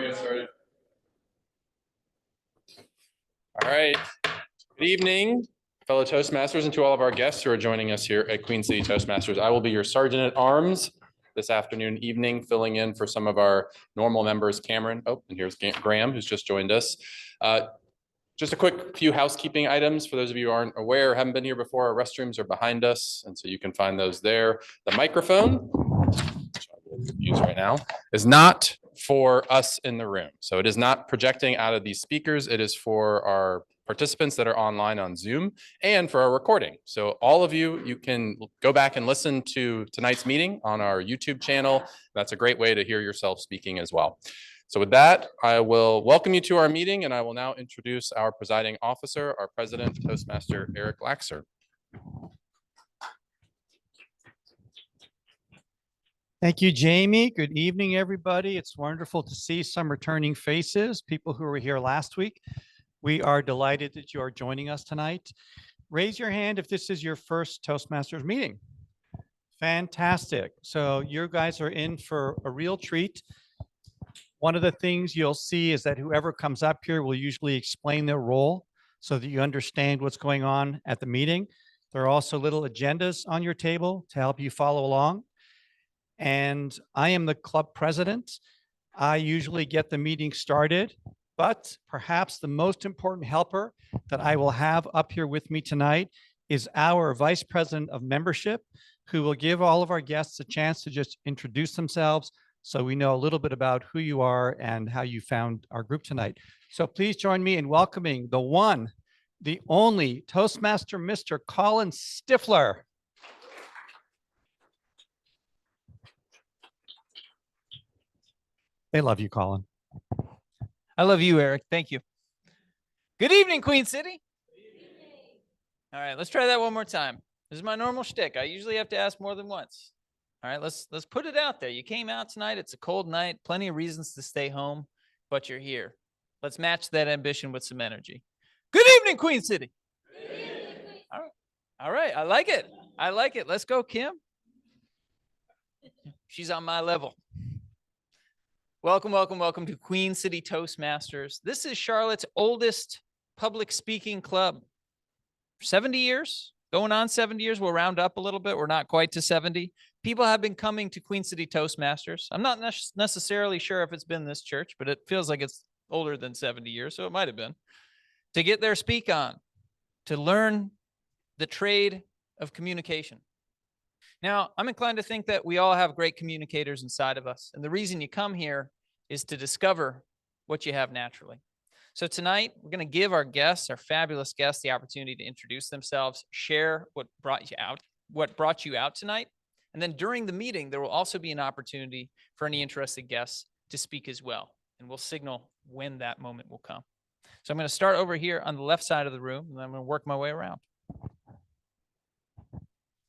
get started. All right. Good evening, fellow Toastmasters, and to all of our guests who are joining us here at Queen City Toastmasters. I will be your Sergeant at Arms this afternoon, evening, filling in for some of our normal members, Cameron. Oh, and here's Graham, who's just joined us. Just a quick few housekeeping items for those of you who aren't aware, haven't been here before. Our restrooms are behind us, and so you can find those there. The microphone, which I will use right now, is not for us in the room. So it is not projecting out of these speakers. It is for our participants that are online on Zoom and for our recording. So all of you, you can go back and listen to tonight's meeting on our YouTube channel. That's a great way to hear yourself speaking as well. So with that, I will welcome you to our meeting, and I will now introduce our presiding officer, our president, Toastmaster Eric Laxer. Thank you, Jamie. Good evening, everybody. It's wonderful to see some returning faces, people who were here last week. We are delighted that you are joining us tonight. Raise your hand if this is your first Toastmasters meeting. Fantastic. So you guys are in for a real treat. One of the things you'll see is that whoever comes up here will usually explain their role so that you understand what's going on at the meeting. There are also little agendas on your table to help you follow along. And I am the club president. I usually get the meeting started, but perhaps the most important helper that I will have up here with me tonight is our vice president of membership, who will give all of our guests a chance to just introduce themselves so we know a little bit about who you are and how you found our group tonight. So please join me in welcoming the one, the only Toastmaster, Mr. Colin Stifler. They love you, Colin. I love you, Eric. Thank you. Good evening, Queen City. Good evening. All right, let's try that one more time. This is my normal shtick. I usually have to ask more than once. All right, let's put it out there. You came out tonight. It's a cold night. Plenty of reasons to stay home, but you're here. Let's match that ambition with some energy. Good evening, Queen City. Good evening. All right. I like it. I like it. Let's go, Kim. She's on my level. Welcome, welcome, welcome to Queen City Toastmasters. This is Charlotte's oldest public speaking club. 70 years, going on 70 years. We'll round up a little bit. We're not quite to 70. People have been coming to Queen City Toastmasters. I'm not necessarily sure if it's been this church, but it feels like it's older than 70 years, so it might have been. To get their speak on, to learn the trade of communication. Now, I'm inclined to think that we all have great communicators inside of us. And the reason you come here is to discover what you have naturally. So tonight, we're going to give our guests, our fabulous guests, the opportunity to introduce themselves, share what brought you out tonight. And then during the meeting, there will also be an opportunity for any interested guests to speak as well. And we'll signal when that moment will come. So I'm going to start over here on the left side of the room, and I'm going to work my way around.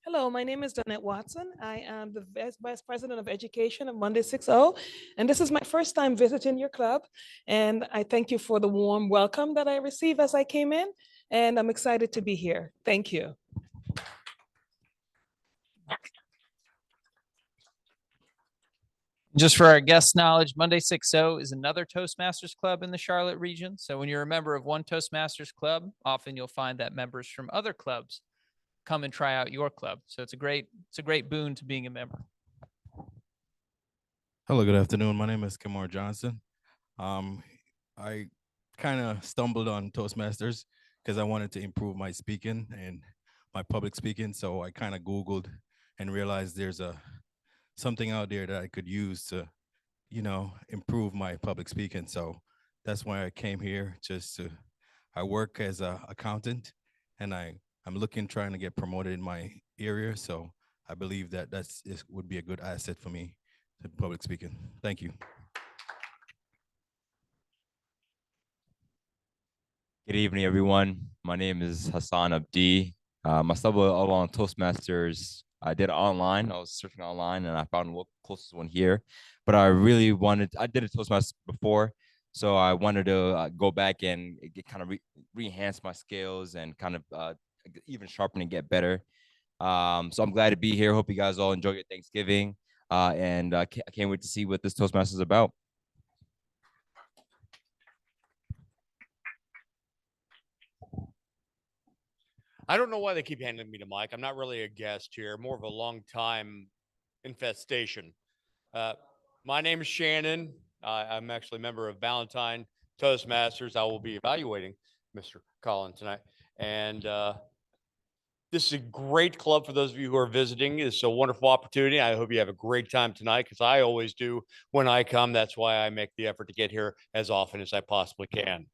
Hello, my name is Danette Watson. I am the Vice President of Education of Monday 6-0, and this is my first time visiting your club, and I thank you for the warm welcome that I received as I came in, and I'm excited to be here. Thank you. Just for our guest knowledge, Monday 6-0 is another Toastmasters club in the Charlotte region. So when you're a member of one Toastmasters club, often you'll find that members from other clubs come and try out your club. So it's a great boon to being a member. Hello, good afternoon. My name is Kimar Johnson. I kind of stumbled on Toastmasters because I wanted to improve my speaking and my public speaking. So I kind of Googled and realized there's something out there that I could use to, improve my public speaking. So that's why I came here. I work as an accountant, and I'm trying to get promoted in my area. So I believe that would be a good asset for me to public speaking. Thank you. Good evening, everyone. My name is Hassan Abdi. I stumbled along Toastmasters. I did it online. I was searching online and I found the closest one here. But I did a Toastmasters before. So I wanted to go back and kind of re-enhance my skills and kind of even sharpen and get better. So I'm glad to be here. Hope you guys all enjoy your Thanksgiving. And I can't wait to see what this Toastmasters is about. I don't know why they keep handing me the mic. I'm not really a guest here, more of a long time infestation. My name is Shannon. I'm actually a member of Valentine Toastmasters. I will be evaluating Mr. Collin tonight. And this is a great club for those of you who are visiting. It's a wonderful opportunity. I hope you have a great time tonight, because I always do when I come. That's why I make the effort to get here as often as I possibly can.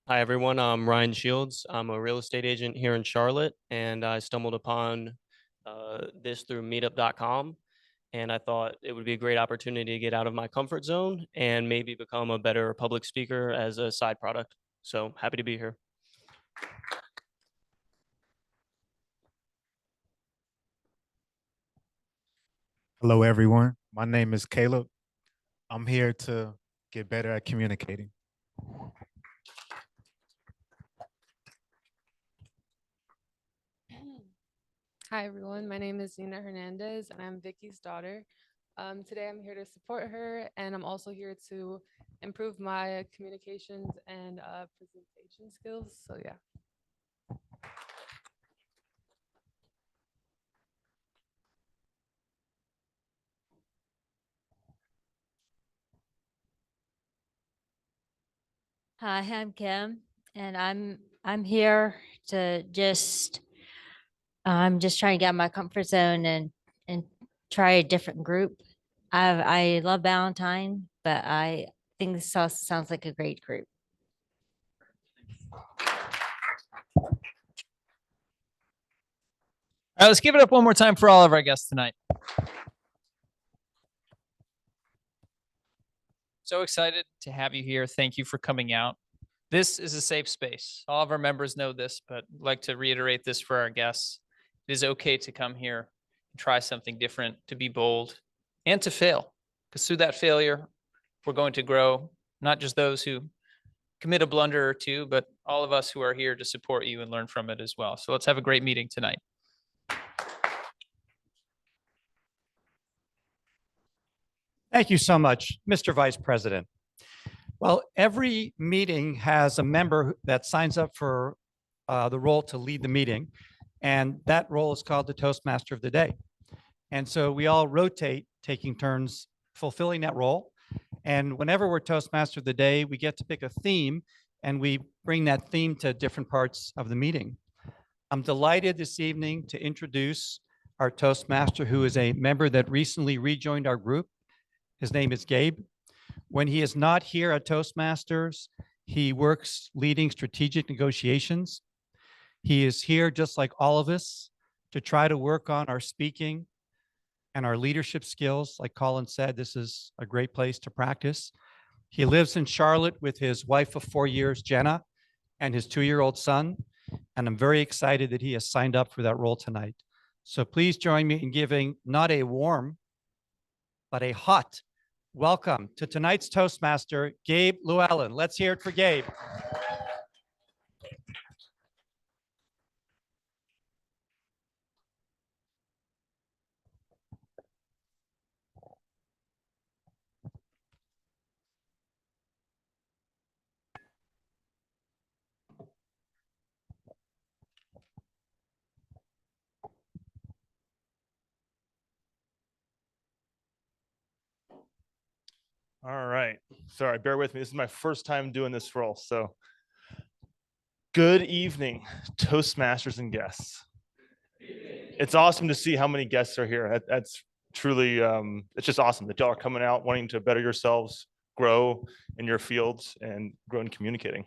Hi, everyone. I'm Ryan Shields. I'm a real estate agent here in Charlotte, and I stumbled upon this through meetup.com. And I thought it would be a great opportunity to get out of my comfort zone and maybe become a better public speaker as a side product. So happy to be here. Hello, everyone. My name is Caleb. I'm here to get better at communicating. Hi, everyone. My name is Nina Hernandez, and I'm Vicky's daughter. Today, I'm here to support her, and I'm also here to improve my communications and presentation skills. So, yeah. Hi, I'm Kim, and I'm here to just I'm just trying to get out of my comfort zone and try a different group. I love Valentine, but I think this also sounds like a great group. All right, let's give it up one more time for all of our guests tonight. So excited to have you here. Thank you for coming out. This is a safe space. All of our members know this, but I'd like to reiterate this for our guests. It is okay to come here and try something different, to be bold, and to fail. Because through that failure, we're going to grow, not just those who commit a blunder or two, but all of us who are here to support you and learn from it as well. So let's have a great meeting tonight. Thank you so much, Mr. Vice President. Well, every meeting has a member that signs up for the role to lead the meeting, and that role is called the Toastmaster of the Day. And so we all rotate, taking turns fulfilling that role. And whenever we're Toastmaster of the Day, we get to pick a theme, and we bring that theme to different parts of the meeting. I'm delighted this evening to introduce our Toastmaster, who is a member that recently rejoined our group. His name is Gabe. When he is not here at Toastmasters, he works leading strategic negotiations. He is here, just like all of us, to try to work on our speaking and our leadership skills. Like Colin said, this is a great place to practice. He lives in Charlotte with his wife of 4 years, Jenna, and his 2-year-old son. And I'm very excited that he has signed up for that role tonight. So please join me in giving not a warm, but a hot welcome to tonight's Toastmaster, Gabe Llewellyn. Let's hear it for Gabe. All right. Sorry, bear with me. This is my first time doing this role. So good evening, Toastmasters and guests. It's awesome to see how many guests are here. That's truly, it's just awesome that y'all are coming out wanting to better yourselves, grow in your fields, and grow in communicating.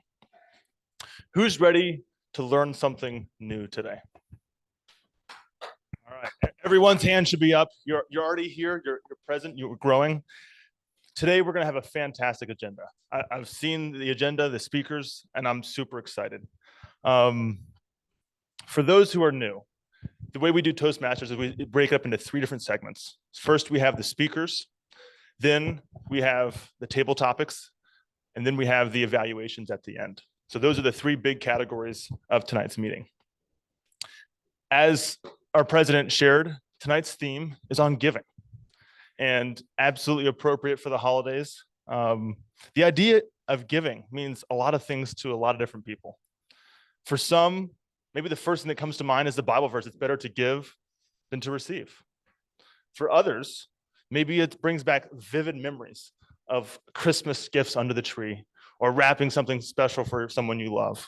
Who's ready to learn something new today? All right. Everyone's hand should be up. You're already here. You're present. You're growing. Today, we're going to have a fantastic agenda. I've seen the agenda, the speakers, and I'm super excited. For those who are new, the way we do Toastmasters is we break it up into 3 different segments. First, we have the speakers. Then we have the table topics. And then we have the evaluations at the end. So those are the 3 big categories of tonight's meeting. As our president shared, tonight's theme is on giving. And absolutely appropriate for the holidays. The idea of giving means a lot of things to a lot of different people. For some, maybe the first thing that comes to mind is the Bible verse, it's better to give than to receive. For others, maybe it brings back vivid memories of Christmas gifts under the tree or wrapping something special for someone you love.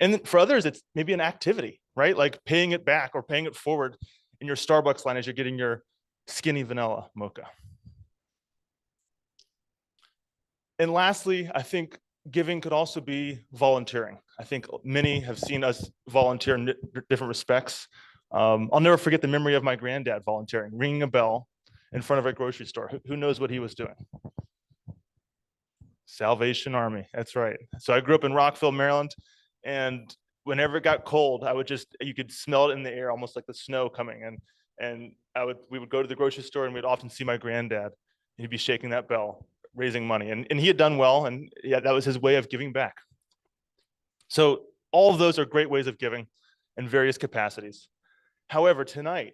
And for others, it's maybe an activity, right? Like paying it back or paying it forward in your Starbucks line as you're getting your skinny vanilla mocha. And lastly, I think giving could also be volunteering. I think many have seen us volunteer in different respects. I'll never forget the memory of my granddad volunteering, ringing a bell in front of a grocery store. Who knows what he was doing? Salvation Army, that's right. So I grew up in Rockville, Maryland, and whenever it got cold, you could smell it in the air, almost like the snow coming. And we would go to the grocery store, and we'd often see my granddad. He'd be shaking that bell, raising money, and he had done well, and yeah, that was his way of giving back. So all of those are great ways of giving in various capacities. However, tonight,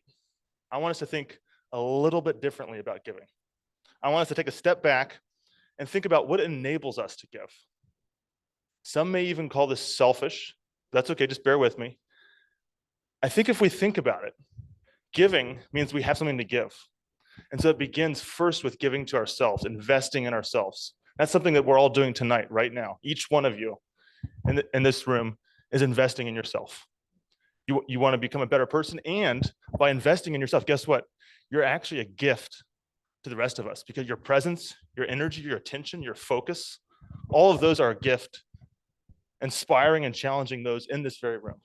I want us to think a little bit differently about giving. I want us to take a step back and think about what enables us to give. Some may even call this selfish. That's okay, just bear with me. I think if we think about it, giving means we have something to give. And so it begins first with giving to ourselves, investing in ourselves. That's something that we're all doing tonight, right now. Each one of you in this room is investing in yourself. You want to become a better person, and by investing in yourself, guess what? You're actually a gift to the rest of us, because your presence, your energy, your attention, your focus, all of those are a gift, inspiring and challenging those in this very room.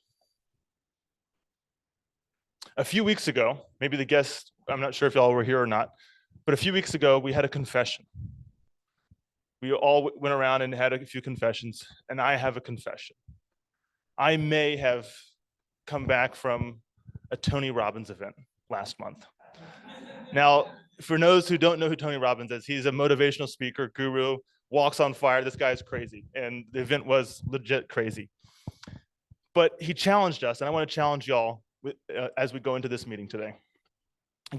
A few weeks ago, maybe the guests, I'm not sure if y'all were here or not, but a few weeks ago, we had a confession. We all went around and had a few confessions, and I have a confession. I may have come back from a Tony Robbins event last month. Now, for those who don't know who Tony Robbins is, he's a motivational speaker, guru, walks on fire. This guy is crazy, and the event was legit crazy. But he challenged us, and I want to challenge y'all as we go into this meeting today.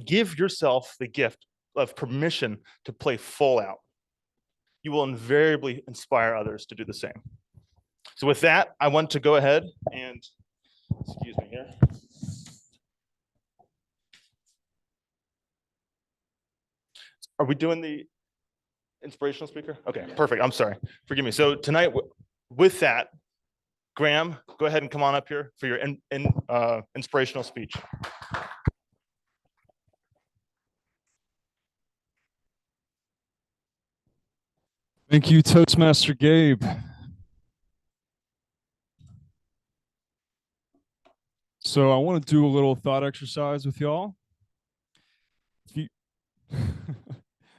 Give yourself the gift of permission to play full out. You will invariably inspire others to do the same. So with that, I want to go ahead and, excuse me here. Are we doing the inspirational speaker? Okay, perfect. I'm sorry. Forgive me. So tonight, with that, Graham, go ahead and come on up here for your inspirational speech. Thank you, Toastmaster Gabe. So I want to do a little thought exercise with y'all.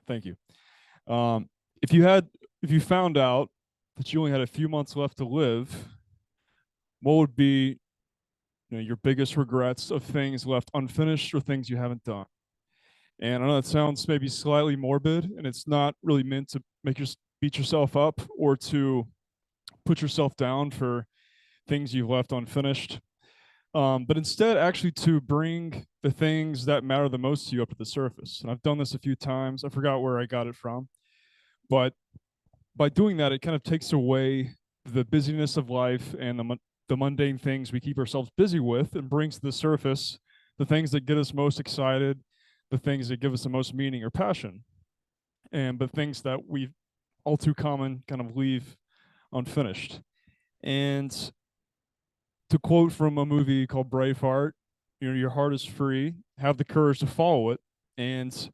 Thank you. If you found out that you only had a few months left to live, what would be your biggest regrets of things left unfinished or things you haven't done? And I know that sounds maybe slightly morbid, and it's not really meant to make you beat yourself up or to put yourself down for things you've left unfinished, but instead actually to bring the things that matter the most to you up to the surface. And I've done this a few times. I forgot where I got it from, but by doing that, it kind of takes away the busyness of life and the mundane things we keep ourselves busy with, and brings to the surface the things that get us most excited, the things that give us the most meaning or passion, and the things that we all too common kind of leave unfinished. And to quote from a movie called Braveheart, your heart is free, have the courage to follow it. And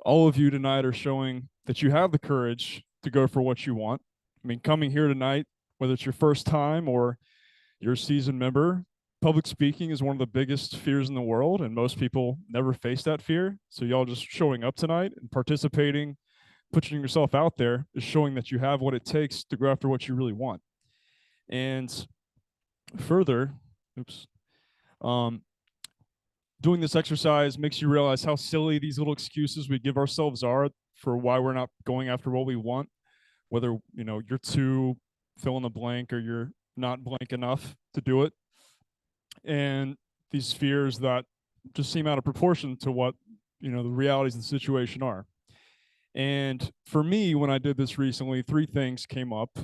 all of you tonight are showing that you have the courage to go for what you want. I mean, coming here tonight, whether it's your first time or you're a seasoned member, public speaking is one of the biggest fears in the world, and most people never face that fear. So y'all just showing up tonight and participating, putting yourself out there, is showing that you have what it takes to go after what you really want. And further, doing this exercise makes you realize how silly these little excuses we give ourselves are for why we're not going after what we want, whether you're too fill in the blank or you're not blank enough to do it, and these fears that just seem out of proportion to what the realities of the situation are. And for me, when I did this recently, three things came up.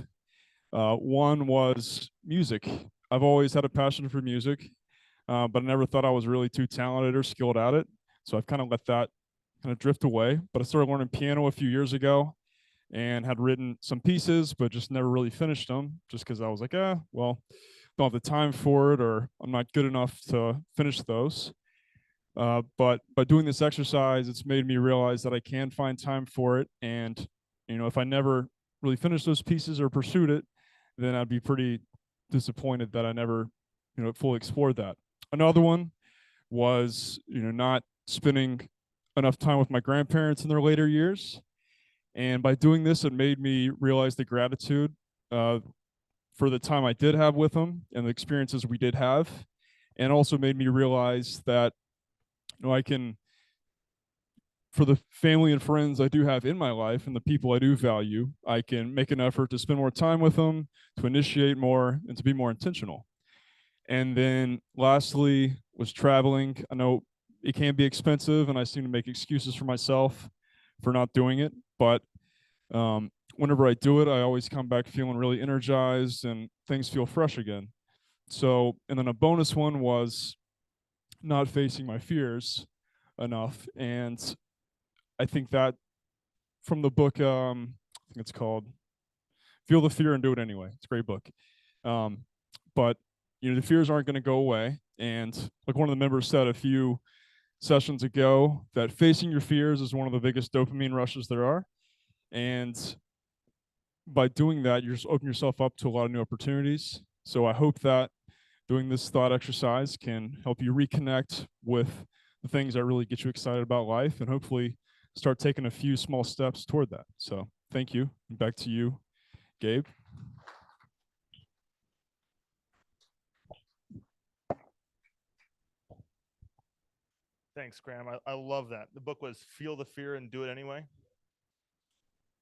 One was music. I've always had a passion for music, but I never thought I was really too talented or skilled at it. So I've kind of let that kind of drift away. But I started learning piano a few years ago and had written some pieces, but just never really finished them just because I was like, well, don't have the time for it, or I'm not good enough to finish those. But by doing this exercise, it's made me realize that I can find time for it. And, if I never really finished those pieces or pursued it, then I'd be pretty disappointed that I never, fully explored that. Another one was, not spending enough time with my grandparents in their later years. And by doing this, it made me realize the gratitude for the time I did have with them and the experiences we did have. And also made me realize that I can, for the family and friends I do have in my life and the people I do value, I can make an effort to spend more time with them, to initiate more, and to be more intentional. And then lastly was traveling. I know it can be expensive and I seem to make excuses for myself for not doing it, but whenever I do it, I always come back feeling really energized and things feel fresh again. So, and then a bonus one was not facing my fears enough. And I think that from the book, I think it's called Feel the Fear and Do It Anyway. It's a great book. But, the fears aren't going to go away. And like one of the members said a few sessions ago, that facing your fears is one of the biggest dopamine rushes there are. And by doing that, you're just opening yourself up to a lot of new opportunities. So I hope that doing this thought exercise can help you reconnect with the things that really get you excited about life and hopefully start taking a few small steps toward that. So thank you. Back to you, Gabe. Thanks, Graham. I love that. The book was Feel the Fear and Do It Anyway.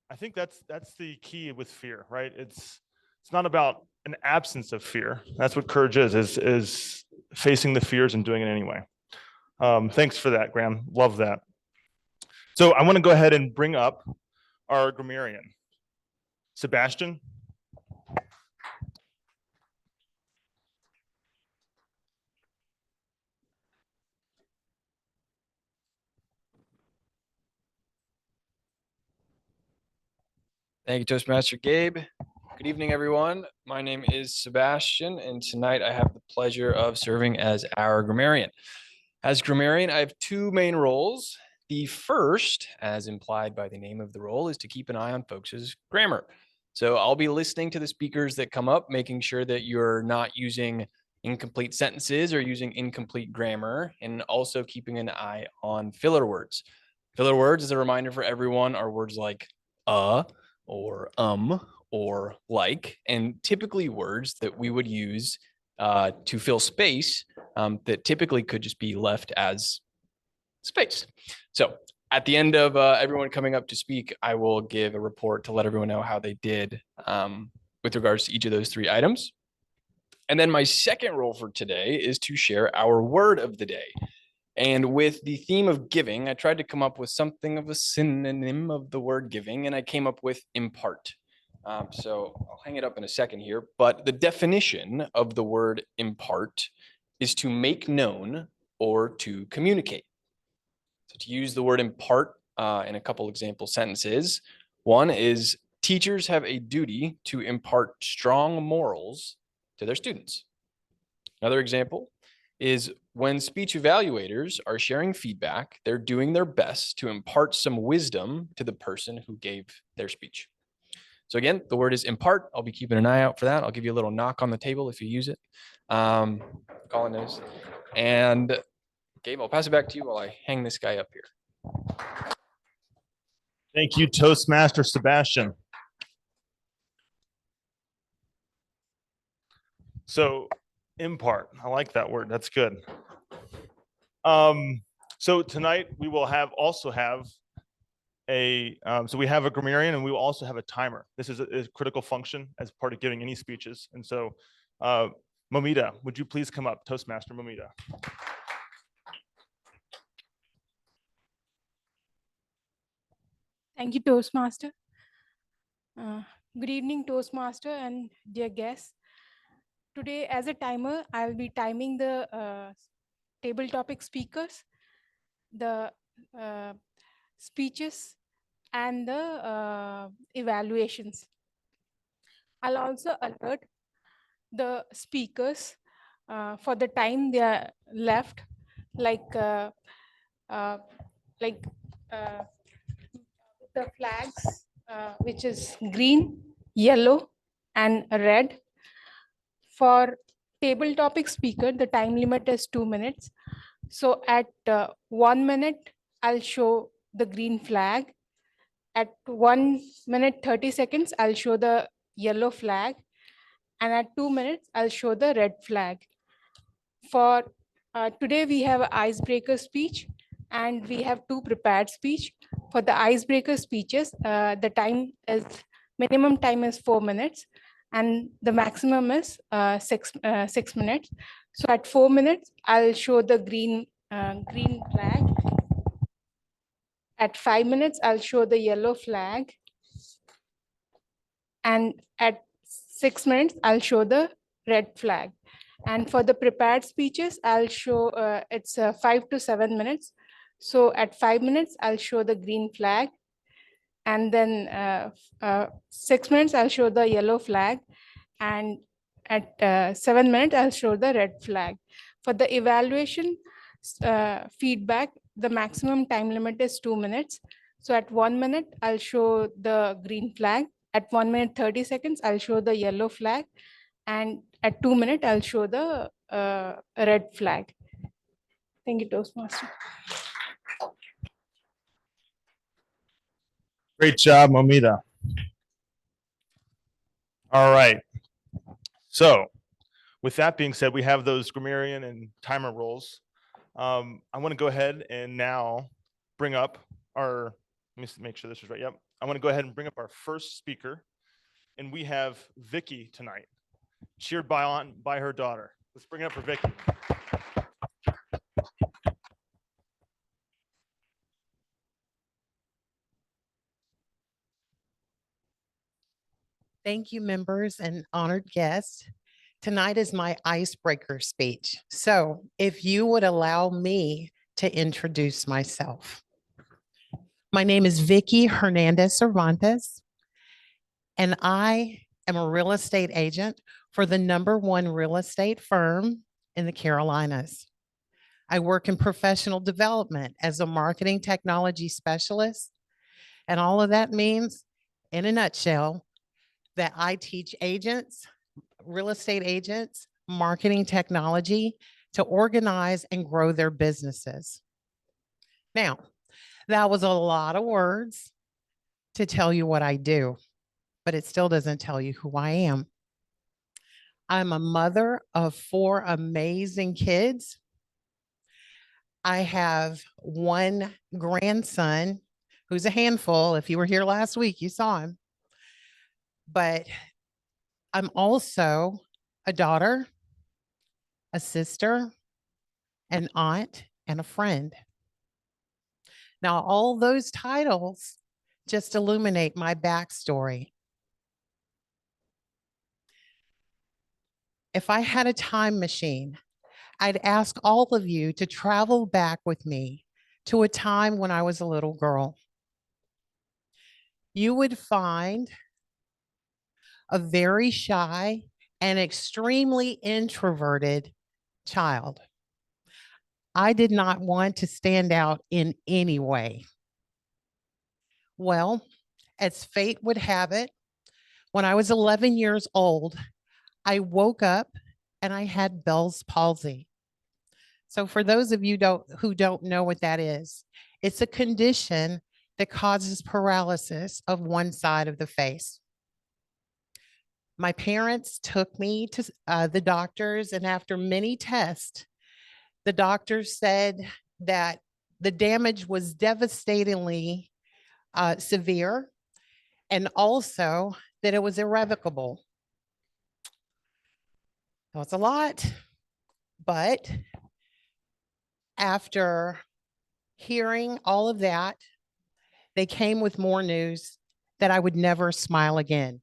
I think that's the key with fear, right? It's not about an absence of fear. That's what courage is facing the fears and doing it anyway. Thanks for that, Graham. Love that. So I want to go ahead and bring up our grammarian, Sebastian. Thank you, Toastmaster Gabe. Good evening, everyone. My name is Sebastian, and tonight I have the pleasure of serving as our grammarian. As grammarian, I have two main roles. The first, as implied by the name of the role, is to keep an eye on folks' grammar. So I'll be listening to the speakers that come up, making sure that you're not using incomplete sentences or using incomplete grammar, and also keeping an eye on filler words. Filler words, as a reminder for everyone, are words like or or like, and typically words that we would use to fill space that typically could just be left as space. So at the end of everyone coming up to speak, I will give a report to let everyone know how they did with regards to each of those three items. And then my second role for today is to share our word of the day. And with the theme of giving, I tried to come up with something of a synonym of the word giving, and I came up with impart. So I'll hang it up in a second here, but the definition of the word impart is to make known or to communicate. So to use the word impart in a couple example sentences, one is teachers have a duty to impart strong morals to their students. Another example is when speech evaluators are sharing feedback, they're doing their best to impart some wisdom to the person who gave their speech. So again, the word is impart. I'll be keeping an eye out for that. I'll give you a little knock on the table if you use it. Colin knows. And Gabe, I'll pass it back to you while I hang this guy up here. Thank you, Toastmaster Sebastian. So impart, I like that word. That's good. So tonight we will also have a grammarian, and we will also have a timer. This is a critical function as part of giving any speeches. And so Momita, would you please come up, Toastmaster Momita? Thank you, Toastmaster. Good evening, Toastmaster and dear guests. Today, as a timer, I'll be timing the table topic speakers, the speeches, and the evaluations. I'll also alert the speakers for the time they are left, like uh, like the flags, which is green, yellow, and red. For table topic speaker, the time limit is 2 minutes. So at 1 minute, I'll show the green flag. At 1 minute 30 seconds, I'll show the yellow flag. And at 2 minutes, I'll show the red flag. For today, we have an icebreaker speech and we have 2 prepared speech. For the icebreaker speeches, the time is minimum time is 4 minutes and the maximum is 6 minutes. So at 4 minutes, I'll show the green flag. At 5 minutes, I'll show the yellow flag. And at 6 minutes, I'll show the red flag. And for the prepared speeches, I'll show it's 5 to 7 minutes. So at 5 minutes, I'll show the green flag. And then 6 minutes, I'll show the yellow flag. And at 7 minutes, I'll show the red flag. For the evaluation feedback, the maximum time limit is 2 minutes. So at 1 minute, I'll show the green flag. At 1 minute 30 seconds, I'll show the yellow flag. And at 2 minutes, I'll show the red flag. Thank you, Toastmaster. Great job, Momita. All right. So with that being said, we have those grammarian and timer roles. I want to go ahead and now bring up our, let me make sure this is right. Yep. I want to go ahead and bring up our first speaker. And we have Vicky tonight, cheered by her daughter. Let's bring it up for Vicky. Thank you, members and honored guests. Tonight is my icebreaker speech. So if you would allow me to introduce myself. My name is Vicky Hernandez Cervantes, and I am a real estate agent for the #1 real estate firm in the Carolinas. I work in professional development as a marketing technology specialist. And all of that means, in a nutshell, that I teach agents, real estate agents, marketing technology to organize and grow their businesses. Now, that was a lot of words to tell you what I do, but it still doesn't tell you who I am. I'm a mother of 4 amazing kids. I have 1 grandson who's a handful. If you were here last week, you saw him. But I'm also a daughter, a sister, an aunt, and a friend. Now, all those titles just illuminate my backstory. If I had a time machine, I'd ask all of you to travel back with me to a time when I was a little girl. You would find a very shy and extremely introverted child. I did not want to stand out in any way. Well, as fate would have it, when I was 11 years old, I woke up and I had Bell's palsy. So for those of you who don't know what that is, it's a condition that causes paralysis of one side of the face. My parents took me to the doctors, and after many tests, the doctors said that the damage was devastatingly severe, and also that it was irrevocable. That was a lot, but after hearing all of that they came with more news that I would never smile again.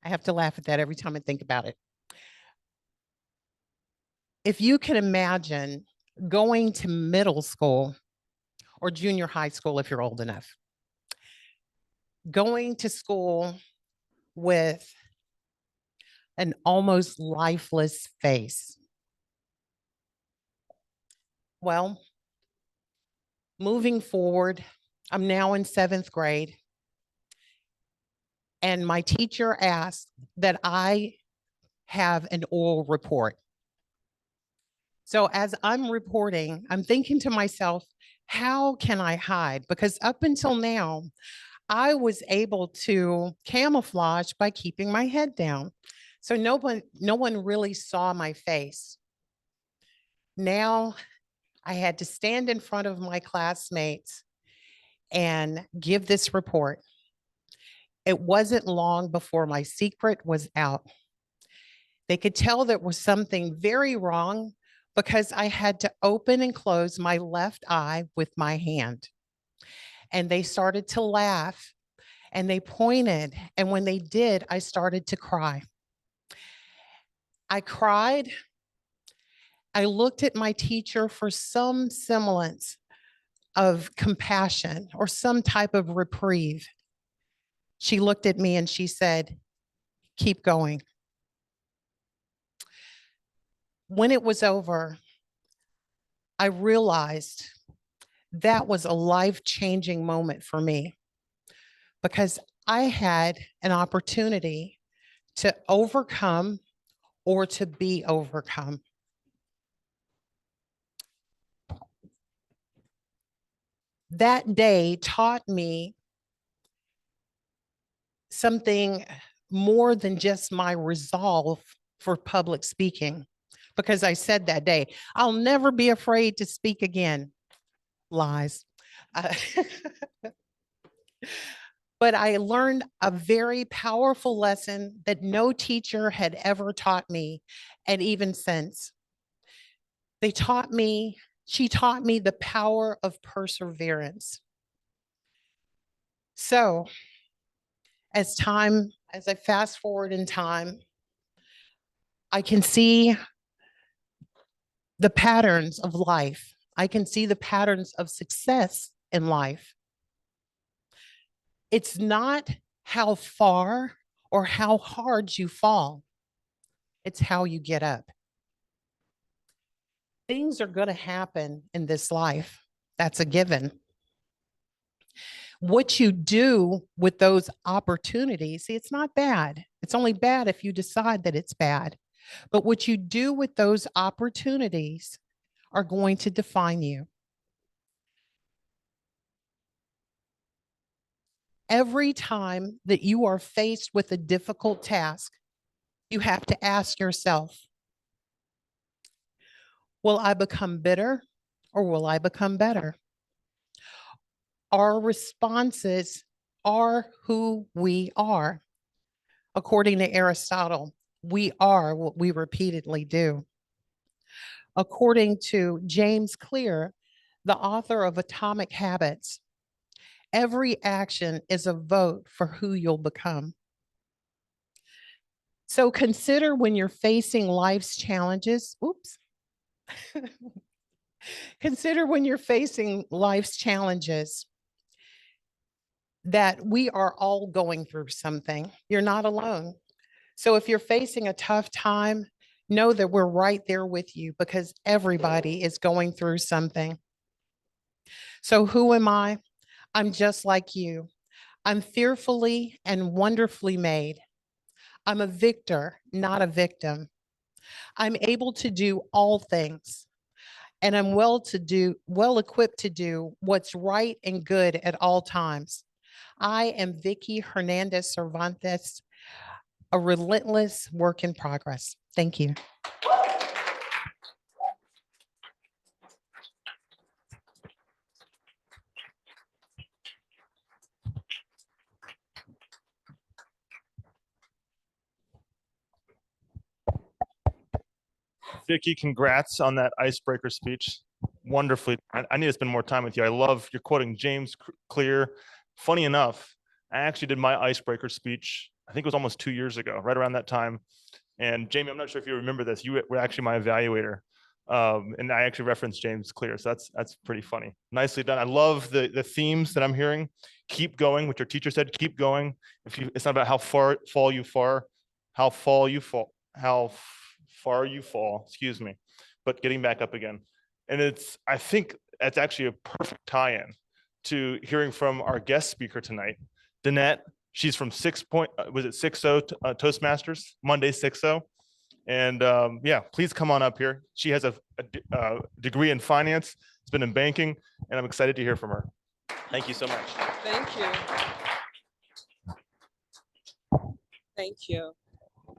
I have to laugh at that every time I think about it. If you can imagine going to middle school or junior high school, if you're old enough, going to school with an almost lifeless face. Well, moving forward, I'm now in 7th grade, and my teacher asked that I have an oral report. So as I'm reporting, I'm thinking to myself, how can I hide? Because up until now, I was able to camouflage by keeping my head down. So no one really saw my face. Now I had to stand in front of my classmates and give this report. It wasn't long before my secret was out. They could tell there was something very wrong because I had to open and close my left eye with my hand. And they started to laugh and they pointed. And when they did, I started to cry. I cried. I looked at my teacher for some semblance of compassion or some type of reprieve. She looked at me and she said, "Keep going." When it was over, I realized that was a life-changing moment for me because I had an opportunity to overcome or to be overcome. That day taught me something more than just my resolve for public speaking, because I said that day, I'll never be afraid to speak again. Lies. But I learned a very powerful lesson that no teacher had ever taught me, and even since. She taught me the power of perseverance. So as I fast forward in time, I can see the patterns of life. I can see the patterns of success in life. It's not how far or how hard you fall. It's how you get up. Things are going to happen in this life. That's a given. What you do with those opportunities, see, it's not bad. It's only bad if you decide that it's bad. But what you do with those opportunities are going to define you. Every time that you are faced with a difficult task, you have to ask yourself, will I become bitter or will I become better? Our responses are who we are. According to Aristotle, we are what we repeatedly do. According to James Clear, the author of Atomic Habits, every action is a vote for who you'll become. So consider when you're facing life's challenges. Oops. Consider when you're facing life's challenges that we are all going through something. You're not alone. So if you're facing a tough time, know that we're right there with you because everybody is going through something. So who am I? I'm just like you. I'm fearfully and wonderfully made. I'm a victor, not a victim. I'm able to do all things, and I'm well equipped to do what's right and good at all times. I am Vicky Hernandez Cervantes, a relentless work in progress. Thank you. Vicky, congrats on that icebreaker speech. wonderfully. I need to spend more time with you. I love you're quoting James Clear. Funny enough, I actually did my icebreaker speech. I think it was almost 2 years ago, right around that time. And Jamie, I'm not sure if you remember this. You were actually my evaluator. And I actually referenced James Clear. So that's pretty funny. Nicely done. I love the themes that I'm hearing. Keep going, what your teacher said, keep going. It's not about how far you fall, how far you fall, excuse me, but getting back up again. And I think that's actually a perfect tie-in to hearing from our guest speaker tonight, Danette. She's from 6.0 Toastmasters, Monday 6.0. And yeah, please come on up here. She has a degree in finance. It's been in banking, and I'm excited to hear from her. Thank you so much. Thank you. Thank you.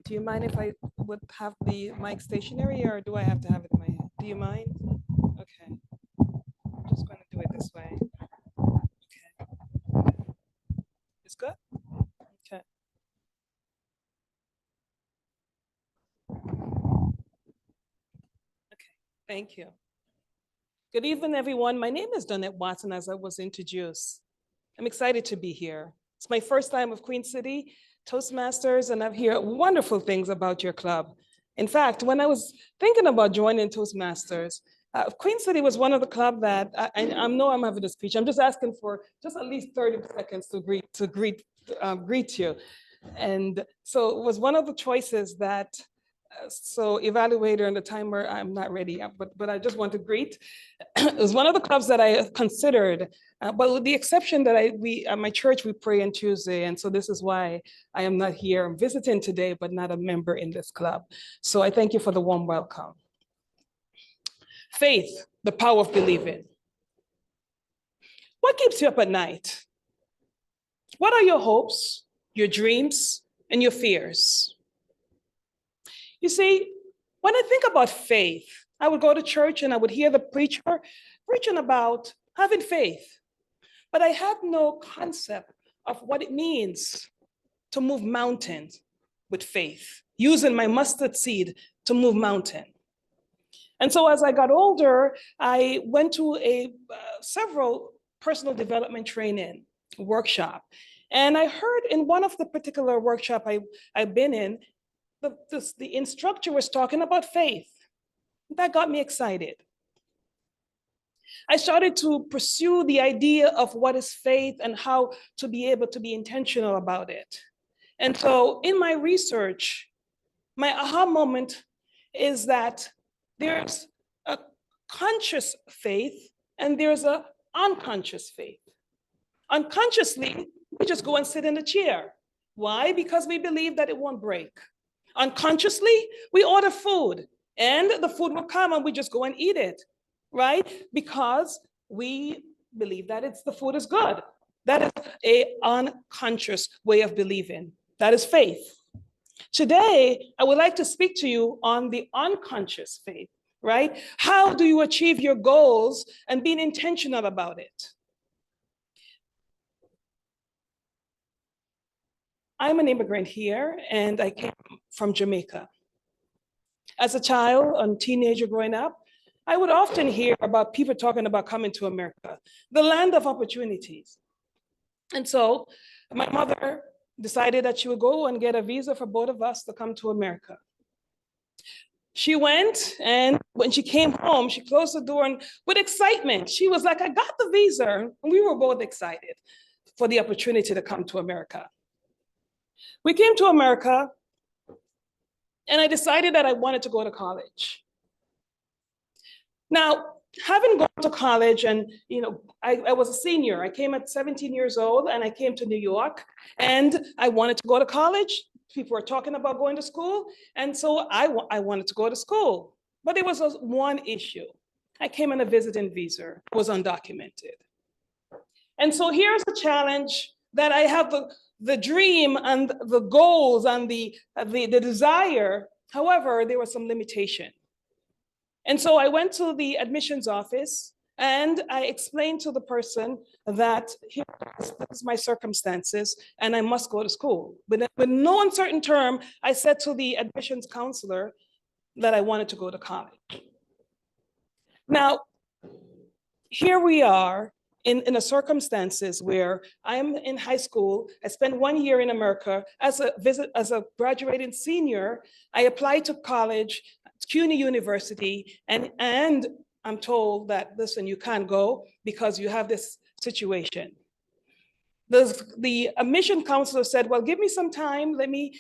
Do you mind if I would have the mic stationary, or do I have to have it in my hand? Do you mind? Okay. I'm just going to do it this way. Okay. It's good? Okay. Thank you. Good evening, everyone. My name is Danette Watson, as I was introduced. I'm excited to be here. It's my first time of Queen City Toastmasters, and I've heard wonderful things about your club. In fact, when I was thinking about joining Toastmasters, Queen City was one of the club that I know I'm having a speech. I'm just asking for just at least 30 seconds to greet you. And so it was one of the choices that so evaluator and the timer, I'm not ready yet, but I just want to greet. It was one of the clubs that I considered, but with the exception that we at my church, we pray on Tuesday. And so this is why I am not here. I'm visiting today, but not a member in this club. So I thank you for the warm welcome. Faith, the power of believing. What keeps you up at night? What are your hopes, your dreams, and your fears? You see, when I think about faith, I would go to church and I would hear the preacher preaching about having faith, but I had no concept of what it means to move mountains with faith, using my mustard seed to move mountain. And so as I got older, I went to several personal development training workshop. And I heard in one of the particular workshop I've been in, the instructor was talking about faith. That got me excited. I started to pursue the idea of what is faith and how to be able to be intentional about it. And so in my research, my aha moment is that there's a conscious faith and there's an unconscious faith. Unconsciously, we just go and sit in the chair. Why? Because we believe that it won't break. Unconsciously, we order food and the food will come and we just go and eat it, right? Because we believe that the food is good. That is an unconscious way of believing. That is faith. Today, I would like to speak to you on the unconscious faith, right? How do you achieve your goals and being intentional about it? I'm an immigrant here and I came from Jamaica. As a child and teenager growing up, I would often hear about people talking about coming to America, the land of opportunities. And so my mother decided that she would go and get a visa for both of us to come to America. She went, and when she came home, she closed the door and with excitement, she was like, I got the visa. And we were both excited for the opportunity to come to America. We came to America, and I decided that I wanted to go to college. Now, having gone to college and, I was a senior. I came at 17 years old and I came to New York and I wanted to go to college. People were talking about going to school. And so I wanted to go to school, but there was one issue. I came on a visiting visa, was undocumented. And so here's the challenge that I have the dream and the goals and the desire. However, there was some limitation. And so I went to the admissions office and I explained to the person that here is my circumstances and I must go to school. But with no uncertain term, I said to the admissions counselor that I wanted to go to college. Now, here we are in a circumstances where I'm in high school. I spent 1 year in America as a graduating senior. I applied to college, CUNY University, and I'm told that, listen, you can't go because you have this situation. The admission counselor said, well, give me some time. Let me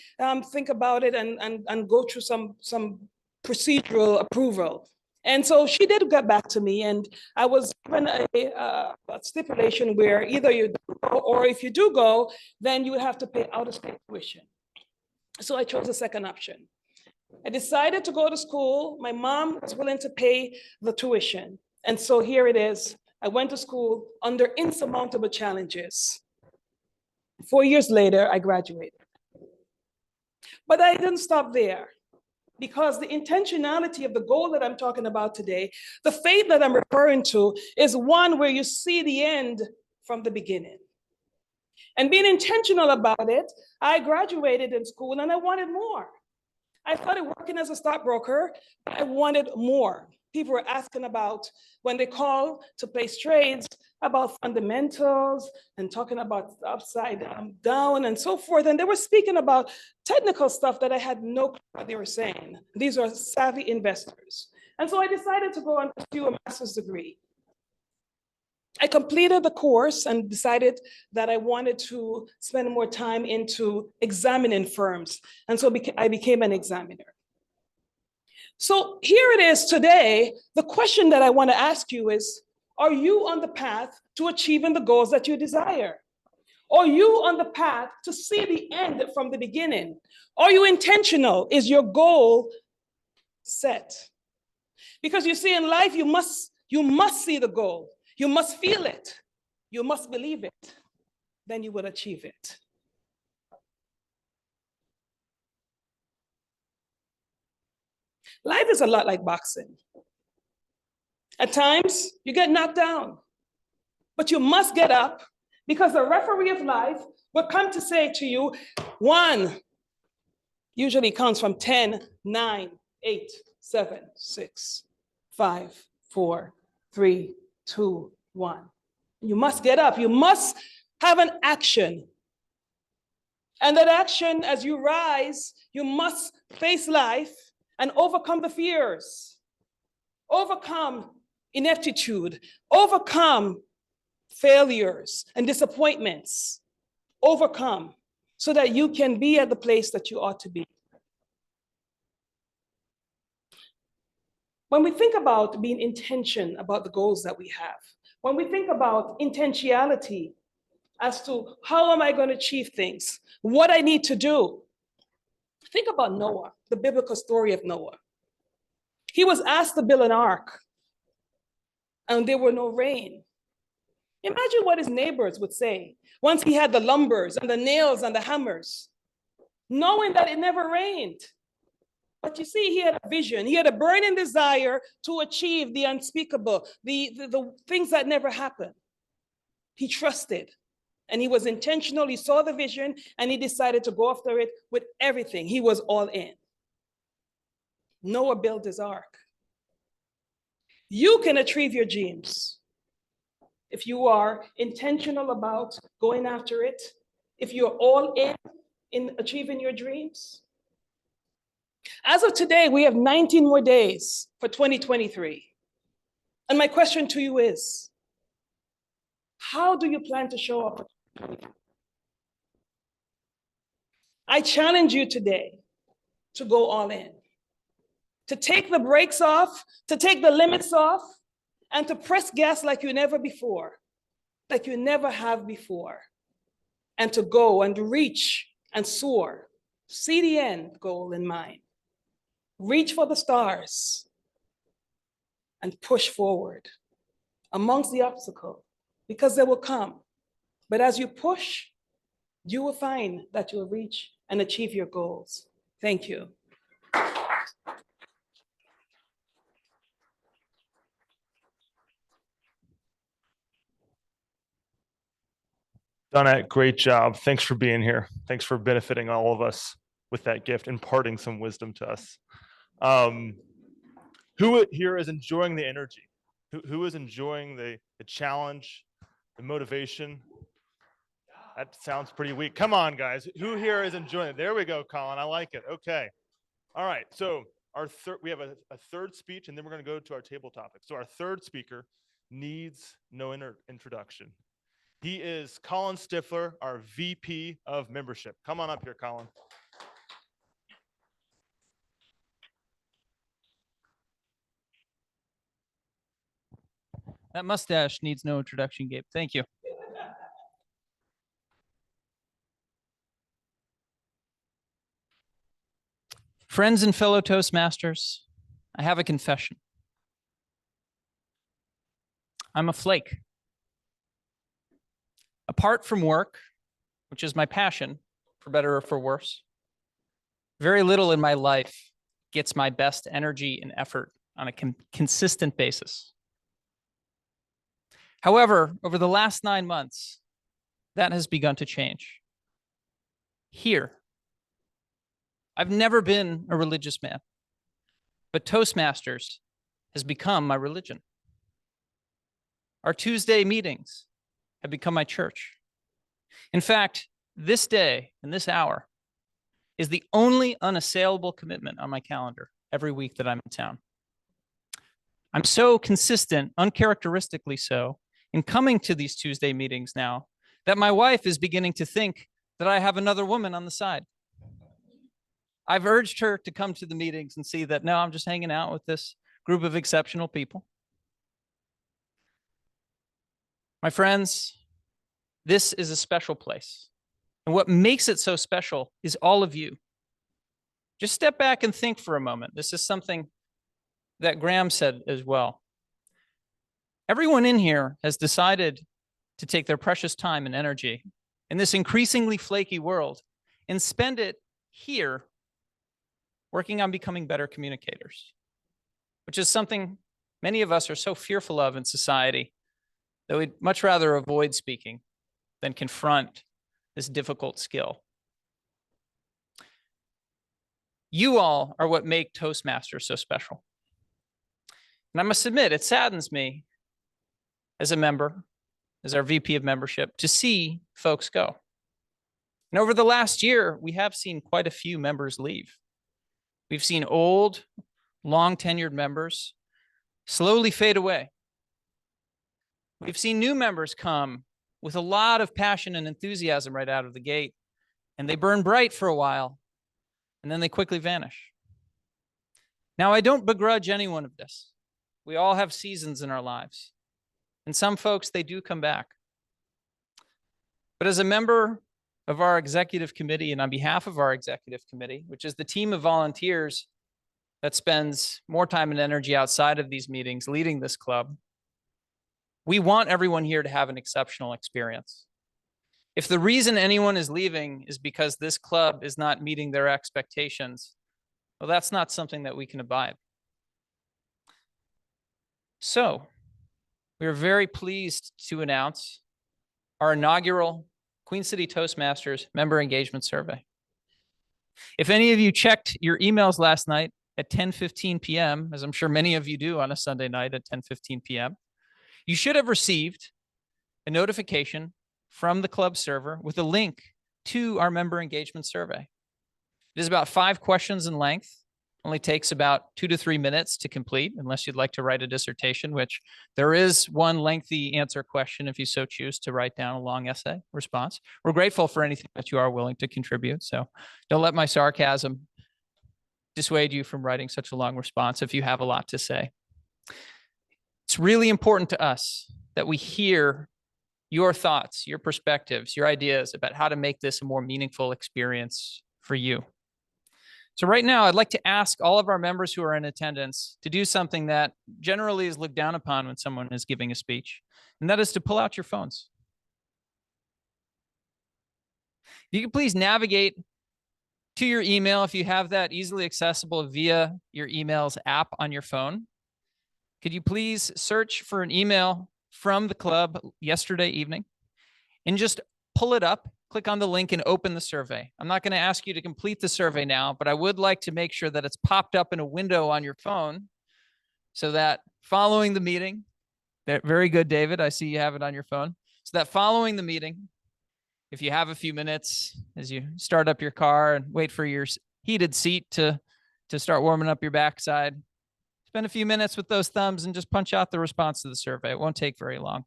think about it and go through some procedural approval. And so she did get back to me, and I was given a stipulation where either you do go, or if you do go, then you would have to pay out-of-state tuition. So I chose the second option. I decided to go to school. My mom was willing to pay the tuition. And so here it is. I went to school under insurmountable challenges. 4 years later, I graduated. But I didn't stop there, because the intentionality of the goal that I'm talking about today, the faith that I'm referring to, is one where you see the end from the beginning. And being intentional about it, I graduated in school and I wanted more. I started working as a stockbroker. I wanted more. People were asking about, when they call to place trades, about fundamentals and talking about upside down and so forth. And they were speaking about technical stuff that I had no clue what they were saying. These are savvy investors. And so I decided to go and pursue a master's degree. I completed the course and decided that I wanted to spend more time into examining firms. And so I became an examiner. So here it is today. The question that I want to ask you is, are you on the path to achieving the goals that you desire? Are you on the path to see the end from the beginning? Are you intentional? Is your goal set? Because you see, in life, you must see the goal. You must feel it. You must believe it. Then you will achieve it. Life is a lot like boxing. At times, you get knocked down, but you must get up, because the referee of life will come to say to you, 1 usually counts from 10, 9, 8, 7, 6, 5, 4, 3, 2, 1. You must get up. You must have an action. And that action, as you rise, you must face life and overcome the fears, overcome ineptitude, overcome failures and disappointments, overcome, so that you can be at the place that you ought to be. When we think about being intentional about the goals that we have, when we think about intentionality as to how am I going to achieve things, what I need to do, think about Noah, the biblical story of Noah. He was asked to build an ark, and there were no rain. Imagine what his neighbors would say once he had the lumbers and the nails and the hammers, knowing that it never rained. But you see, he had a vision. He had a burning desire to achieve the unspeakable, the things that never happened. He trusted, and he was intentional. He saw the vision, and he decided to go after it with everything. He was all in. Noah built his ark. You can achieve your dreams if you are intentional about going after it, if you're all in achieving your dreams. As of today, we have 19 more days for 2023. And my question to you is, how do you plan to show up? I challenge you today to go all in, to take the brakes off, to take the limits off, and to press gas like you never before, like you never have before, and to go and reach and soar. See the end goal in mind. Reach for the stars and push forward amongst the obstacle, because they will come. But as you push, you will find that you will reach and achieve your goals. Thank you. Donette, great job. Thanks for being here. Thanks for benefiting all of us with that gift, imparting some wisdom to us. Who here is enjoying the energy? Who is enjoying the challenge, the motivation? That sounds pretty weak. Come on, guys. Who here is enjoying it? There we go, Colin. I like it. Okay. All right. So we have a third speech, and then we're going to go to our table topic. So our third speaker needs no introduction. He is Colin Stifler, our VP of Membership. Come on up here, Colin. That mustache needs no introduction, Gabe. Thank you. Friends and fellow Toastmasters, I have a confession. I'm a flake. Apart from work, which is my passion, for better or for worse, very little in my life gets my best energy and effort on a consistent basis. However, over the last 9 months, that has begun to change. Here, I've never been a religious man, but Toastmasters has become my religion. Our Tuesday meetings have become my church. In fact, this day and this hour is the only unassailable commitment on my calendar every week that I'm in town. I'm so consistent, uncharacteristically so, in coming to these Tuesday meetings now that my wife is beginning to think that I have another woman on the side. I've urged her to come to the meetings and see that no, I'm just hanging out with this group of exceptional people. My friends, this is a special place. And what makes it so special is all of you. Just step back and think for a moment. This is something that Graham said as well. Everyone in here has decided to take their precious time and energy in this increasingly flaky world and spend it here working on becoming better communicators, which is something many of us are so fearful of in society that we'd much rather avoid speaking than confront this difficult skill. You all are what make Toastmasters so special. And I must admit, it saddens me as a member, as our VP of membership, to see folks go. And over the last year, we have seen quite a few members leave. We've seen old, long tenured members slowly fade away. We've seen new members come with a lot of passion and enthusiasm right out of the gate, and they burn bright for a while, and then they quickly vanish. Now, I don't begrudge any one of this. We all have seasons in our lives, and some folks, they do come back. But as a member of our executive committee and on behalf of our executive committee, which is the team of volunteers that spends more time and energy outside of these meetings leading this club, we want everyone here to have an exceptional experience. If the reason anyone is leaving is because this club is not meeting their expectations, well, that's not something that we can abide. So, we are very pleased to announce our inaugural Queen City Toastmasters Member Engagement Survey. If any of you checked your emails last night at 10:15 p.m., as I'm sure many of you do on a Sunday night at 10:15 p.m., you should have received a notification from the club server with a link to our member engagement survey. It is about 5 questions in length. Only takes about 2 to 3 minutes to complete, unless you'd like to write a dissertation, which there is one lengthy answer question if you so choose to write down a long essay response. We're grateful for anything that you are willing to contribute. So don't let my sarcasm dissuade you from writing such a long response if you have a lot to say. It's really important to us that we hear your thoughts, your perspectives, your ideas about how to make this a more meaningful experience for you. So right now, I'd like to ask all of our members who are in attendance to do something that generally is looked down upon when someone is giving a speech, and that is to pull out your phones. If you could please navigate to your email if you have that easily accessible via your emails app on your phone. Could you please search for an email from the club yesterday evening and just pull it up, click on the link and open the survey. I'm not going to ask you to complete the survey now, but I would like to make sure that it's popped up in a window on your phone so that following the meeting, Very good, David. I see you have it on your phone. So that following the meeting, if you have a few minutes as you start up your car and wait for your heated seat to start warming up your backside, spend a few minutes with those thumbs and just punch out the response to the survey. It won't take very long.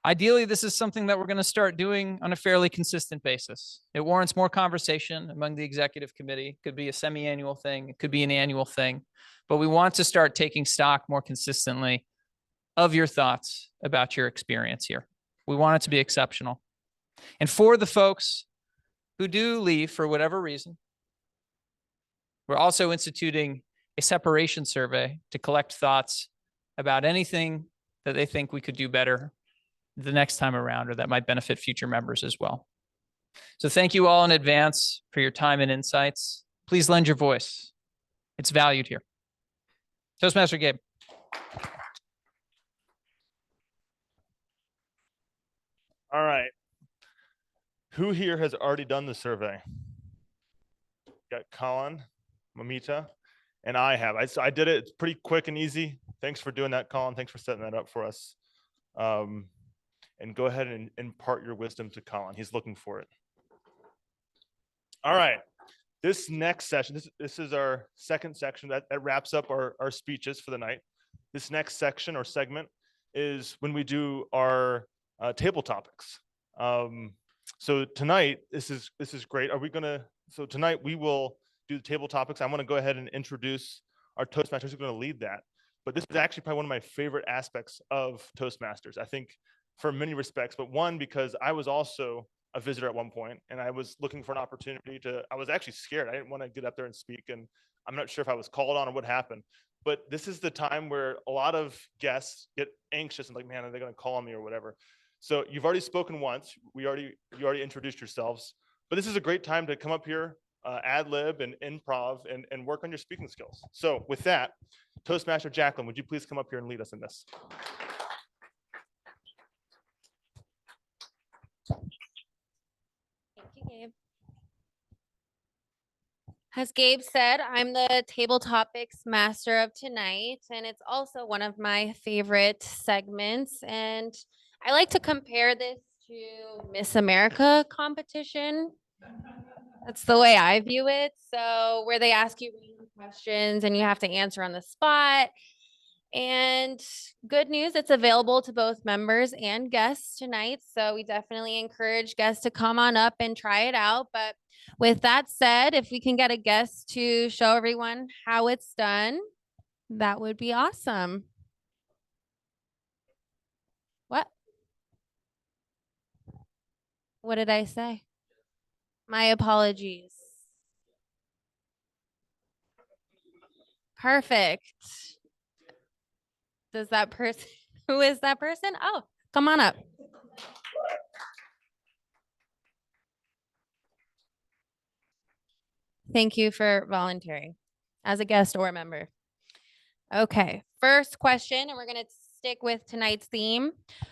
Ideally, this is something that we're going to start doing on a fairly consistent basis. It warrants more conversation among the executive committee. It could be a semi-annual thing. It could be an annual thing. But we want to start taking stock more consistently of your thoughts about your experience here. We want it to be exceptional. And for the folks who do leave for whatever reason, we're also instituting a separation survey to collect thoughts about anything that they think we could do better the next time around or that might benefit future members as well. So thank you all in advance for your time and insights. Please lend your voice. It's valued here. Toastmaster Gabe. All right. Who here has already done the survey? Got Colin, Mamita, and I have. I did it. It's pretty quick and easy. Thanks for doing that, Colin. Thanks for setting that up for us. And go ahead and impart your wisdom to Colin. He's looking for it. All right. This next session, this is our second section that wraps up our speeches for the night. This next section or segment is when we do our table topics. So tonight, this is great. So tonight we will do the table topics. I want to go ahead and introduce our Toastmasters who are going to lead that. But this is actually probably one of my favorite aspects of Toastmasters. I think for many respects, but one, because I was also a visitor at one point and I was looking for an opportunity I was actually scared. I didn't want to get up there and speak, and I'm not sure if I was called on or what happened. But this is the time where a lot of guests get anxious and like, man, are they going to call on me or whatever? So you've already spoken once. You already introduced yourselves. But this is a great time to come up here, ad lib and improv and work on your speaking skills. So with that, Toastmaster Jacqueline, would you please come up here and lead us in this? Thank you, Gabe. As Gabe said, I'm the table topics master of tonight, and it's also one of my favorite segments. And I like to compare this to Miss America competition. That's the way I view it. So where they ask you random questions and you have to answer on the spot. And good news, it's available to both members and guests tonight. So we definitely encourage guests to come on up and try it out. But with that said, if we can get a guest to show everyone how it's done, that would be awesome. What? What did I say? My apologies. Perfect. Does that person, who is that person? Oh, come on up. Thank you for volunteering as a guest or a member. Okay, first question, and we're going to stick with tonight's theme.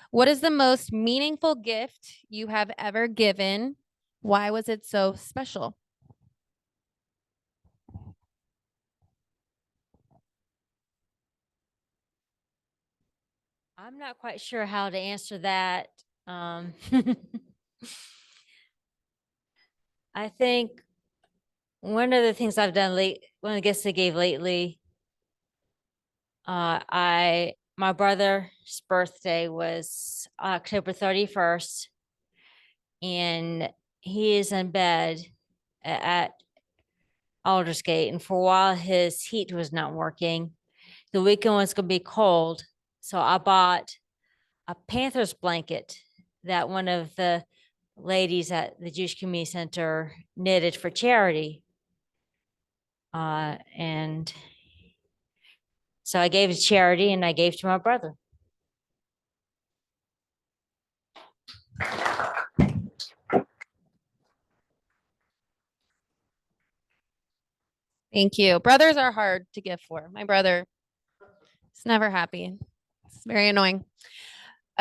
What is the most meaningful gift you have ever given? Why was it so special? I'm not quite sure how to answer that. I think one of the things I've done one of the gifts I gave lately, my brother's birthday was October 31st, and he is in bed at Aldersgate, and for a while his heat was not working. The weekend was going to be cold, so I bought a Panthers blanket that one of the ladies at the Jewish Community Center knitted for charity. And so I gave it to charity and I gave it to my brother. Thank you. Brothers are hard to give for. My brother is never happy. It's very annoying.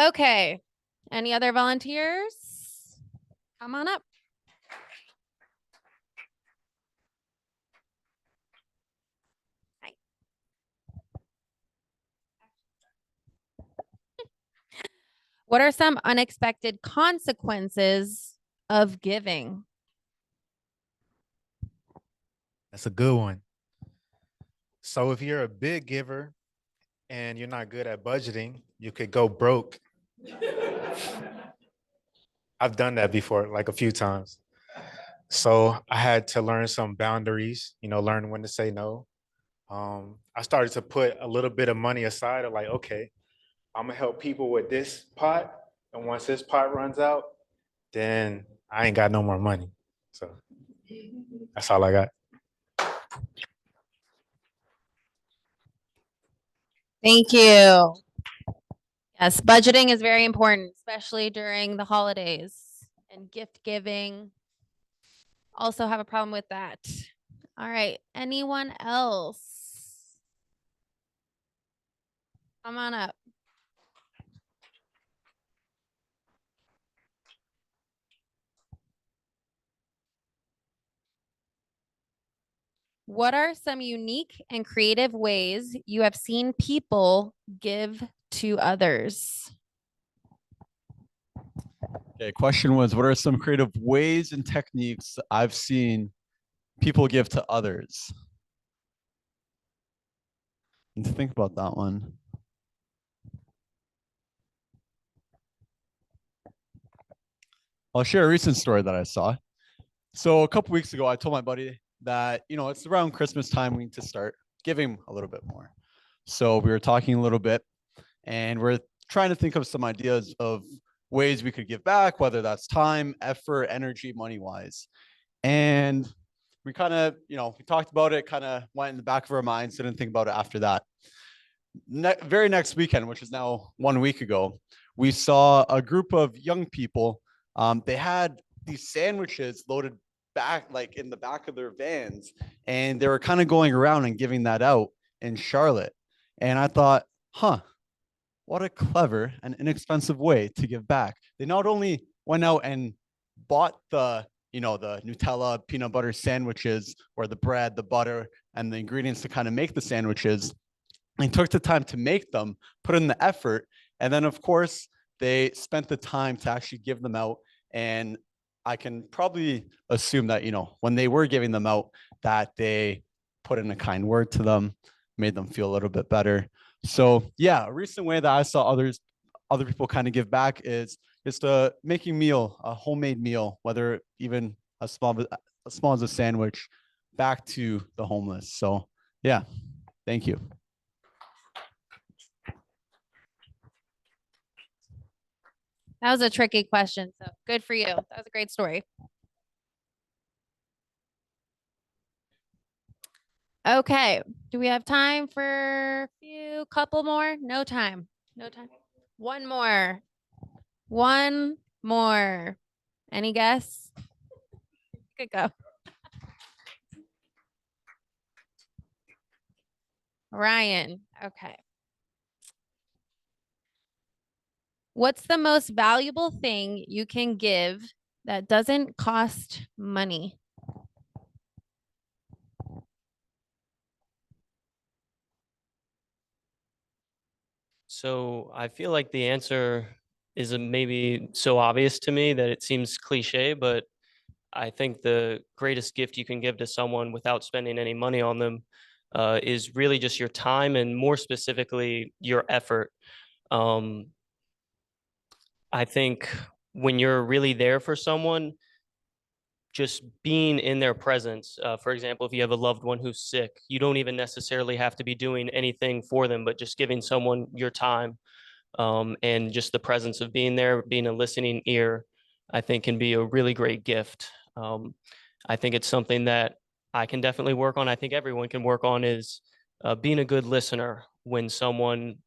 Okay. Any other volunteers? Come on up. Hi. What are some unexpected consequences of giving? That's a good one. So if you're a big giver and you're not good at budgeting, you could go broke. I've done that before, like a few times. So I had to learn some boundaries, learn when to say no. I started to put a little bit of money aside of like, okay, I'm gonna help people with this pot. And once this pot runs out, then I ain't got no more money. So that's all I got. Thank you. Yes, budgeting is very important, especially during the holidays and gift giving. Also have a problem with that. All right, anyone else? Come on up. What are some unique and creative ways you have seen people give to others? Okay, question was, what are some creative ways and techniques I've seen people give to others? Need to think about that one. I'll share a recent story that I saw. So a couple weeks ago, I told my buddy that, it's around Christmas time, we need to start giving a little bit more. So we were talking a little bit and we're trying to think of some ideas of ways we could give back, whether that's time, effort, energy, money-wise. And we kind of, we talked about it, kind of went in the back of our minds, didn't think about it after that. Very next weekend, which is now 1 week ago, we saw a group of young people. They had these sandwiches loaded back, like in the back of their vans, and they were kind of going around and giving that out in Charlotte. And I thought, what a clever and inexpensive way to give back. They not only went out and bought the Nutella peanut butter sandwiches, or the bread, the butter, and the ingredients to kind of make the sandwiches, and took the time to make them, put in the effort, and then of course they spent the time to actually give them out. And I can probably assume that, when they were giving them out, that they put in a kind word to them, made them feel a little bit better. So yeah, a recent way that I saw other people kind of give back is just making meal, a homemade meal, whether even as small as a sandwich, back to the homeless. So yeah, thank you. That was a tricky question, so good for you. That was a great story. Okay, do we have time for a couple more? No time. No time. One more. One more. Any guess? Good go. Ryan. Okay. What's the most valuable thing you can give that doesn't cost money? So I feel like the answer is maybe so obvious to me that it seems cliche, but I think the greatest gift you can give to someone without spending any money on them is really just your time, and more specifically, your effort. I think when you're really there for someone, just being in their presence, for example, if you have a loved one who's sick, you don't even necessarily have to be doing anything for them, but just giving someone your time, and just the presence of being there, being a listening ear, I think can be a really great gift. I think it's something that I can definitely work on. I think everyone can work on is being a good listener when someone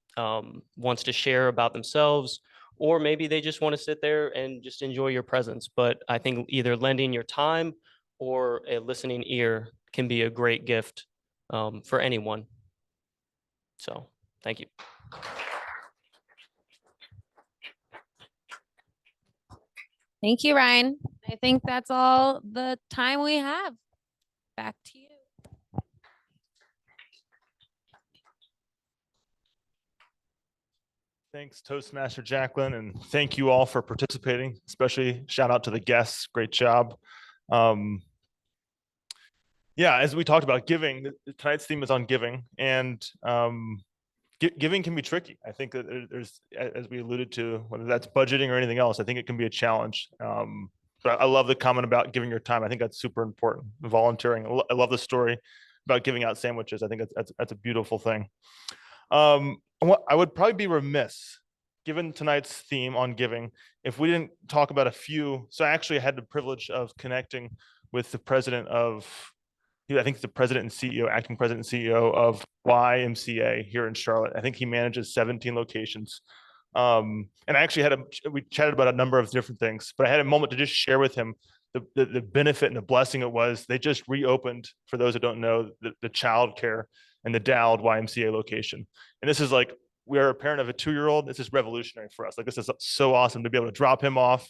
wants to share about themselves, or maybe they just want to sit there and just enjoy your presence. But I think either lending your time or a listening ear can be a great gift for anyone. So thank you. Thank you, Ryan. I think that's all the time we have. Back to you. Thanks, Toastmaster Jacqueline, and thank you all for participating, especially shout out to the guests. Great job. Yeah, as we talked about giving, tonight's theme is on giving, and giving can be tricky. I think that there's, as we alluded to, whether that's budgeting or anything else, I think it can be a challenge. But I love the comment about giving your time. I think that's super important. Volunteering. I love the story about giving out sandwiches. I think that's a beautiful thing. I would probably be remiss, given tonight's theme on giving, if we didn't talk about a few. So I actually had the privilege of connecting with the president of, I think the president and CEO, acting president and CEO of YMCA here in Charlotte. I think he manages 17 locations. And I actually we chatted about a number of different things, but I had a moment to just share with him the benefit and the blessing it was. They just reopened, for those that don't know, the child care and the Dowd YMCA location. And this is like, we are a parent of a 2-year-old. This is revolutionary for us. Like, this is so awesome to be able to drop him off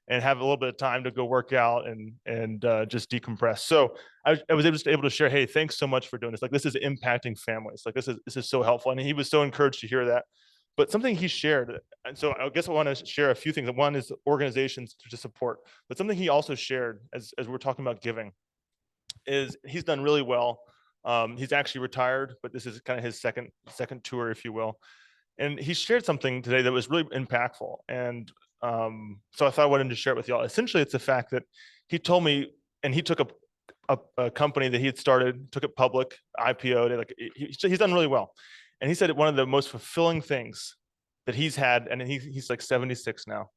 and have a little bit of time to go work out and just decompress. So I was able to share, hey, thanks so much for doing this. Like, this is impacting families. Like, this is so helpful. And he was so encouraged to hear that. But something he shared, and so I guess I want to share a few things. One is organizations to support, but something he also shared as we're talking about giving is he's done really well. He's actually retired, but this is kind of his second tour, if you will. And he shared something today that was really impactful. And so I thought I wanted to share it with y'all. Essentially, it's the fact that he told me, and he took a company that he had started, took it public, IPO'd, like he's done really well. And he said one of the most fulfilling things that he's had, and he's like 76 now,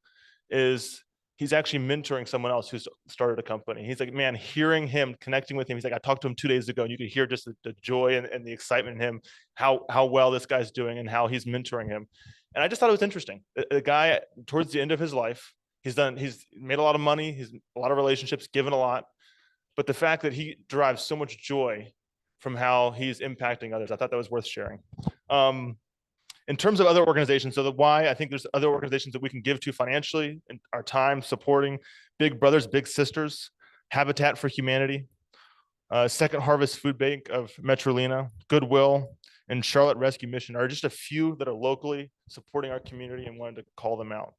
is he's actually mentoring someone else who's started a company. He's like, man, hearing him, connecting with him, he's like, I talked to him 2 days ago, and you could hear just the joy and the excitement in him, how well this guy's doing and how he's mentoring him. And I just thought it was interesting. The guy, towards the end of his life, he's made a lot of money, he's a lot of relationships, given a lot, but the fact that he derives so much joy from how he's impacting others, I thought that was worth sharing. In terms of other organizations, so the why, I think there's other organizations that we can give to financially, and our time supporting Big Brothers, Big Sisters, Habitat for Humanity, Second Harvest Food Bank of Metrolina, Goodwill, and Charlotte Rescue Mission are just a few that are locally supporting our community, and wanted to call them out.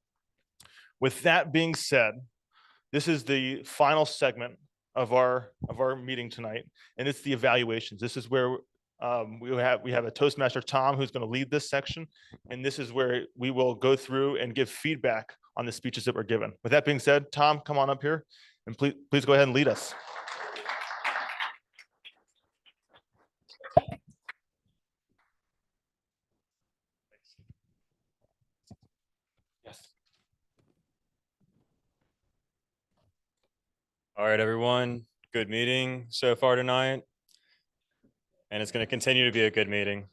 With that being said, this is the final segment of our meeting tonight, and it's the evaluations. This is where we have a Toastmaster, Tom, who's going to lead this section, and this is where we will go through and give feedback on the speeches that were given. With that being said, Tom, come on up here and please go ahead and lead us. All right, everyone, good meeting so far tonight, and it's going to continue to be a good meeting.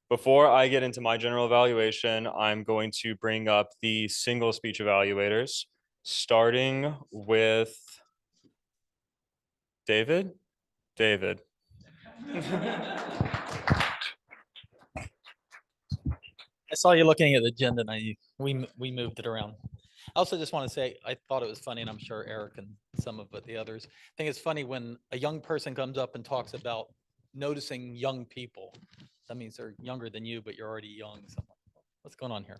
Before I get into my general evaluation, I'm going to bring up the single speech evaluators, starting with David. David. I saw you looking at the agenda and we moved it around. I also just want to say, I thought it was funny, and I'm sure Eric and some of the others think it's funny when a young person comes up and talks about noticing young people. That means they're younger than you, but you're already young. So what's going on here?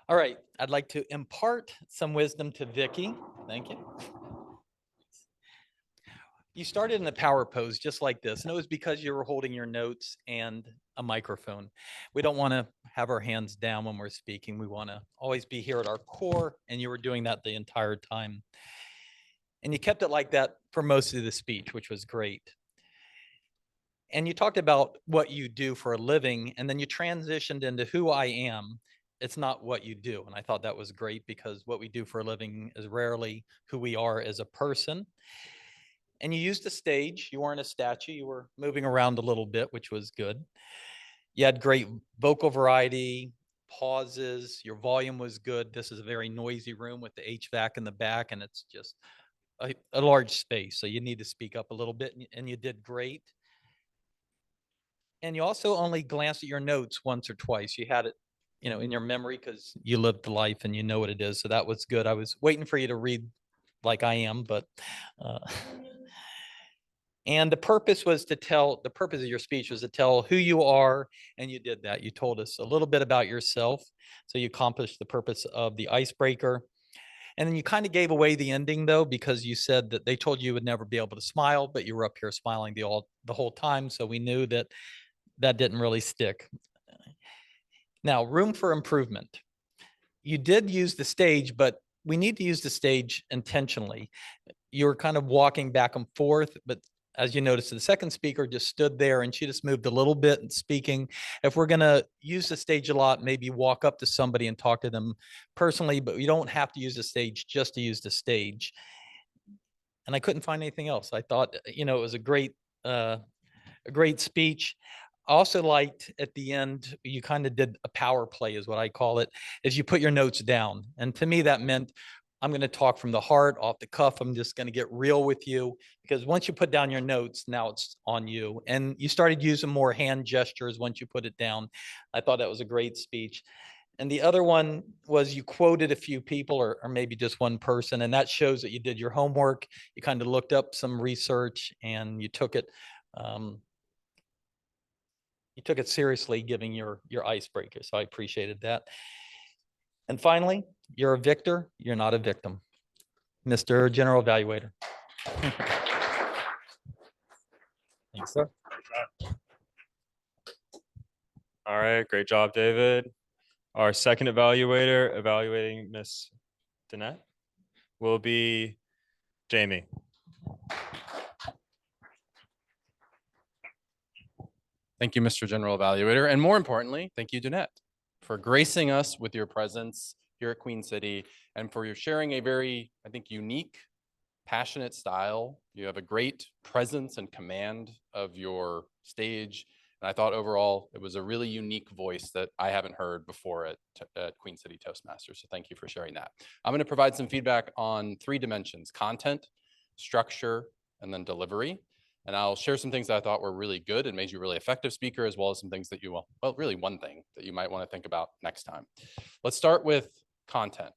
All right, I'd like to impart some wisdom to Vicky. Thank you. You started in the power pose just like this, and it was because you were holding your notes and a microphone. We don't want to have our hands down when we're speaking. We want to always be here at our core, and you were doing that the entire time. And you kept it like that for most of the speech, which was great. And you talked about what you do for a living, and then you transitioned into who I am. It's not what you do. And I thought that was great, because what we do for a living is rarely who we are as a person. And you used a stage. You weren't a statue. You were moving around a little bit, which was good. You had great vocal variety, pauses. Your volume was good. This is a very noisy room with the HVAC in the back, and it's just a large space. So you need to speak up a little bit, and you did great. And you also only glanced at your notes once or twice. You had it, in your memory, because you lived the life and you know what it is. So that was good. I was waiting for you to read like I am, but And the purpose of your speech was to tell who you are, and you did that. You told us a little bit about yourself. So you accomplished the purpose of the icebreaker. And then you kind of gave away the ending though, because you said that they told you would never be able to smile, but you were up here smiling the whole time. So we knew that that didn't really stick. Now, room for improvement. You did use the stage, but we need to use the stage intentionally. You were kind of walking back and forth, but as you noticed, the second speaker just stood there and she just moved a little bit and speaking. If we're going to use the stage a lot, maybe walk up to somebody and talk to them personally, but you don't have to use the stage just to use the stage. And I couldn't find anything else. I thought, it was a great speech. I also liked at the end, you kind of did a power play is what I call it, is you put your notes down. And to me, that meant I'm going to talk from the heart, off the cuff. I'm just going to get real with you, because once you put down your notes, now it's on you. And you started using more hand gestures once you put it down. I thought that was a great speech. And the other one was you quoted a few people or maybe just one person, and that shows that you did your homework. You kind of looked up some research and you took it seriously, giving your icebreaker. So I appreciated that. And finally, you're a victor, you're not a victim. Mr. General Evaluator. Thanks, sir. All right, great job, David. Our second evaluator evaluating Miss Danette will be Jamie. Thank you, Mr. General Evaluator. And more importantly, thank you, Danette, for gracing us with your presence here at Queen City and for your sharing a very, I think, unique, passionate style. You have a great presence and command of your stage. And I thought overall it was a really unique voice that I haven't heard before at Queen City Toastmasters. So thank you for sharing that. I'm going to provide some feedback on 3 dimensions: content, structure, and then delivery. And I'll share some things that I thought were really good and made you a really effective speaker, as well as some things that really one thing that you might want to think about next time. Let's start with content.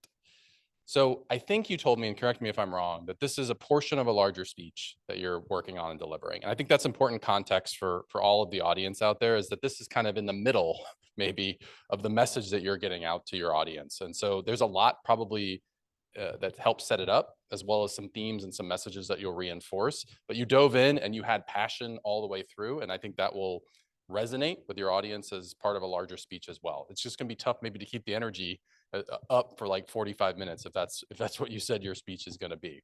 So I think you told me, and correct me if I'm wrong, that this is a portion of a larger speech that you're working on and delivering. And I think that's important context for all of the audience out there, is that this is kind of in the middle, maybe, of the message that you're getting out to your audience. And so there's a lot probably that helps set it up, as well as some themes and some messages that you'll reinforce. But you dove in and you had passion all the way through. And I think that will resonate with your audience as part of a larger speech as well. It's just going to be tough maybe to keep the energy up for like 45 minutes if that's what you said your speech is going to be.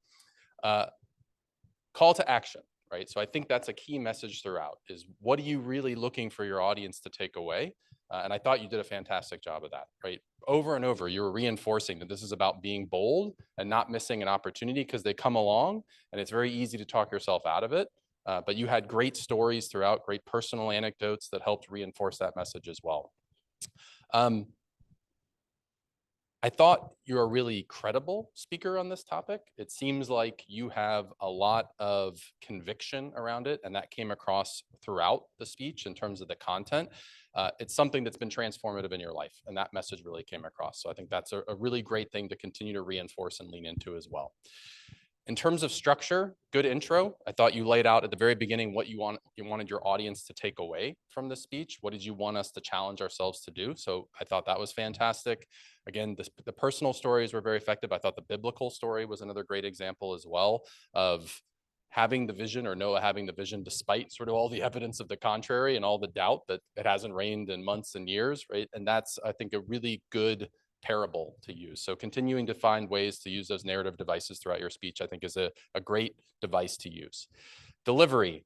Call to action, right? So I think that's a key message throughout, is what are you really looking for your audience to take away? And I thought you did a fantastic job of that, right? Over and over, you were reinforcing that this is about being bold and not missing an opportunity, because they come along and it's very easy to talk yourself out of it. But you had great stories throughout, great personal anecdotes that helped reinforce that message as well. I thought you're a really credible speaker on this topic. It seems like you have a lot of conviction around it, and that came across throughout the speech in terms of the content. It's something that's been transformative in your life, and that message really came across. So I think that's a really great thing to continue to reinforce and lean into as well. In terms of structure, good intro. I thought you laid out at the very beginning what you wanted your audience to take away from the speech. What did you want us to challenge ourselves to do? So I thought that was fantastic. Again, the personal stories were very effective. I thought the biblical story was another great example as well, of having the vision, or Noah having the vision despite sort of all the evidence of the contrary and all the doubt that it hasn't rained in months and years, right? And that's, I think, a really good parable to use. So continuing to find ways to use those narrative devices throughout your speech, I think, is a great device to use. Delivery.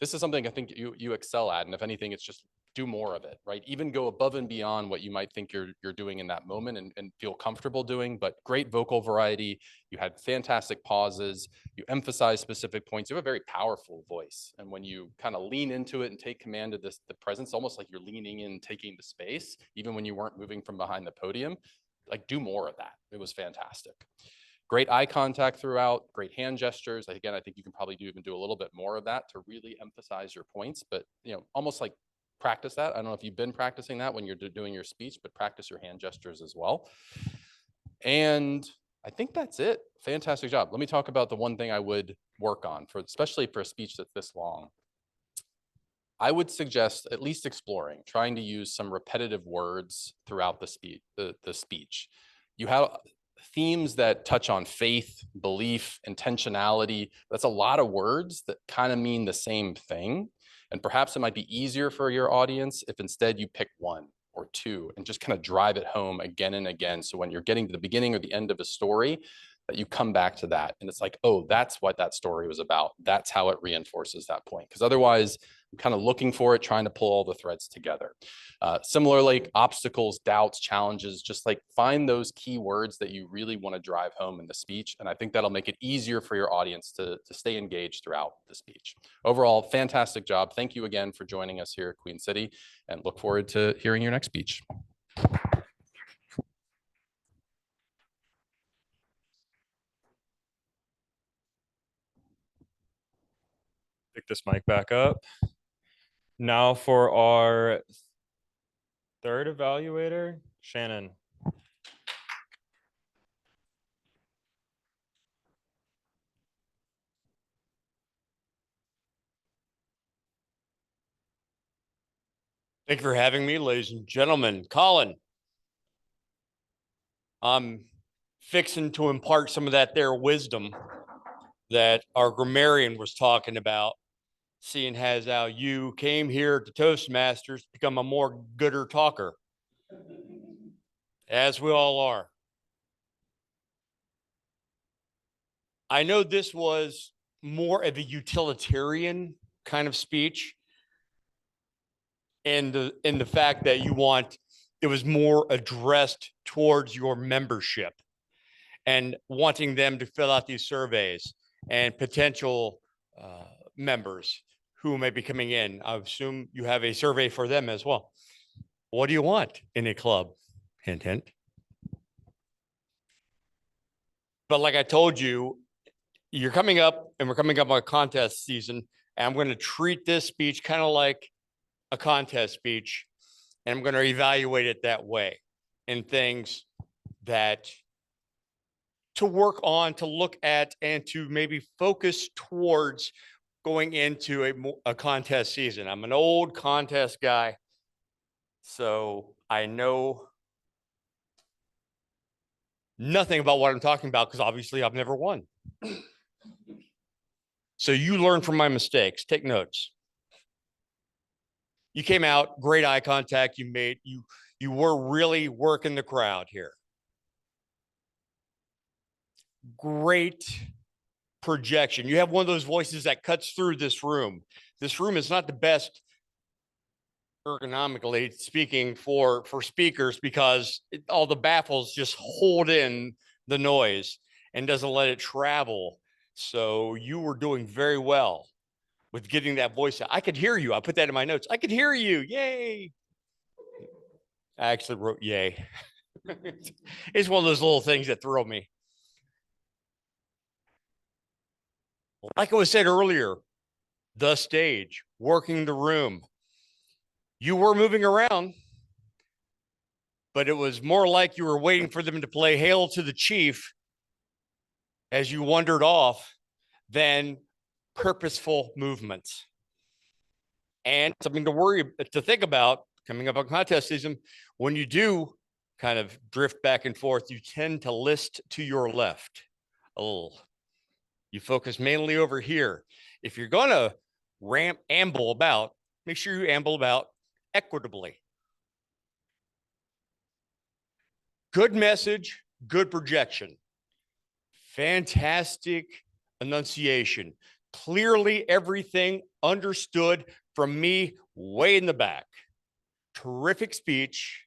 This is something I think you excel at. And if anything, it's just do more of it, right? Even go above and beyond what you might think you're doing in that moment and feel comfortable doing, but great vocal variety. You had fantastic pauses. You emphasize specific points. You have a very powerful voice. And when you kind of lean into it and take command of the presence, almost like you're leaning in, taking the space, even when you weren't moving from behind the podium, like do more of that. It was fantastic. Great eye contact throughout, great hand gestures. Again, I think you can probably even do a little bit more of that to really emphasize your points, but almost like practice that. I don't know if you've been practicing that when you're doing your speech, but practice your hand gestures as well. And I think that's it. Fantastic job. Let me talk about the one thing I would work on for, especially for a speech that's this long. I would suggest at least exploring, trying to use some repetitive words throughout the speech. You have themes that touch on faith, belief, intentionality. That's a lot of words that kind of mean the same thing. And perhaps it might be easier for your audience if instead you pick one or two and just kind of drive it home again and again. So when you're getting to the beginning or the end of a story, that you come back to that. And it's like, oh, that's what that story was about. That's how it reinforces that point. Because otherwise, I'm kind of looking for it, trying to pull all the threads together. Similarly, obstacles, doubts, challenges, just like find those key words that you really want to drive home in the speech. And I think that'll make it easier for your audience to stay engaged throughout the speech. Overall, fantastic job. Thank you again for joining us here at Queen City, and look forward to hearing your next speech. Pick this mic back up. Now for our third evaluator, Shannon. Thank you for having me, ladies and gentlemen. Colin, I'm fixing to impart some of that there wisdom that our grammarian was talking about, seeing as how you came here to Toastmasters to become a more gooder talker, as we all are. I know this was more of a utilitarian kind of speech, and the fact that it was more addressed towards your membership and wanting them to fill out these surveys and potential members who may be coming in. I assume you have a survey for them as well. What do you want in a club? Hint, hint. But like I told you, you're coming up and we're coming up on a contest season, and I'm going to treat this speech kind of like a contest speech, and I'm going to evaluate it that way in things that to work on, to look at, and to maybe focus towards going into a contest season. I'm an old contest guy, so I know nothing about what I'm talking about because obviously I've never won. So you learn from my mistakes. Take notes. You came out, great eye contact. You were really working the crowd here. Great projection. You have one of those voices that cuts through this room. This room is not the best ergonomically speaking for speakers because all the baffles just hold in the noise and doesn't let it travel. So you were doing very well with getting that voice out. I could hear you. I put that in my notes. I could hear you. Yay. I actually wrote yay. It's one of those little things that throw me. Like I was said earlier, the stage, working the room. You were moving around, but it was more like you were waiting for them to play Hail to the Chief as you wandered off than purposeful movements. And something to think about coming up on contest season, when you do kind of drift back and forth, you tend to list to your left a little. You focus mainly over here. If you're going to amble about, make sure you amble about equitably. Good message, good projection. Fantastic enunciation. Clearly everything understood from me way in the back. Terrific speech.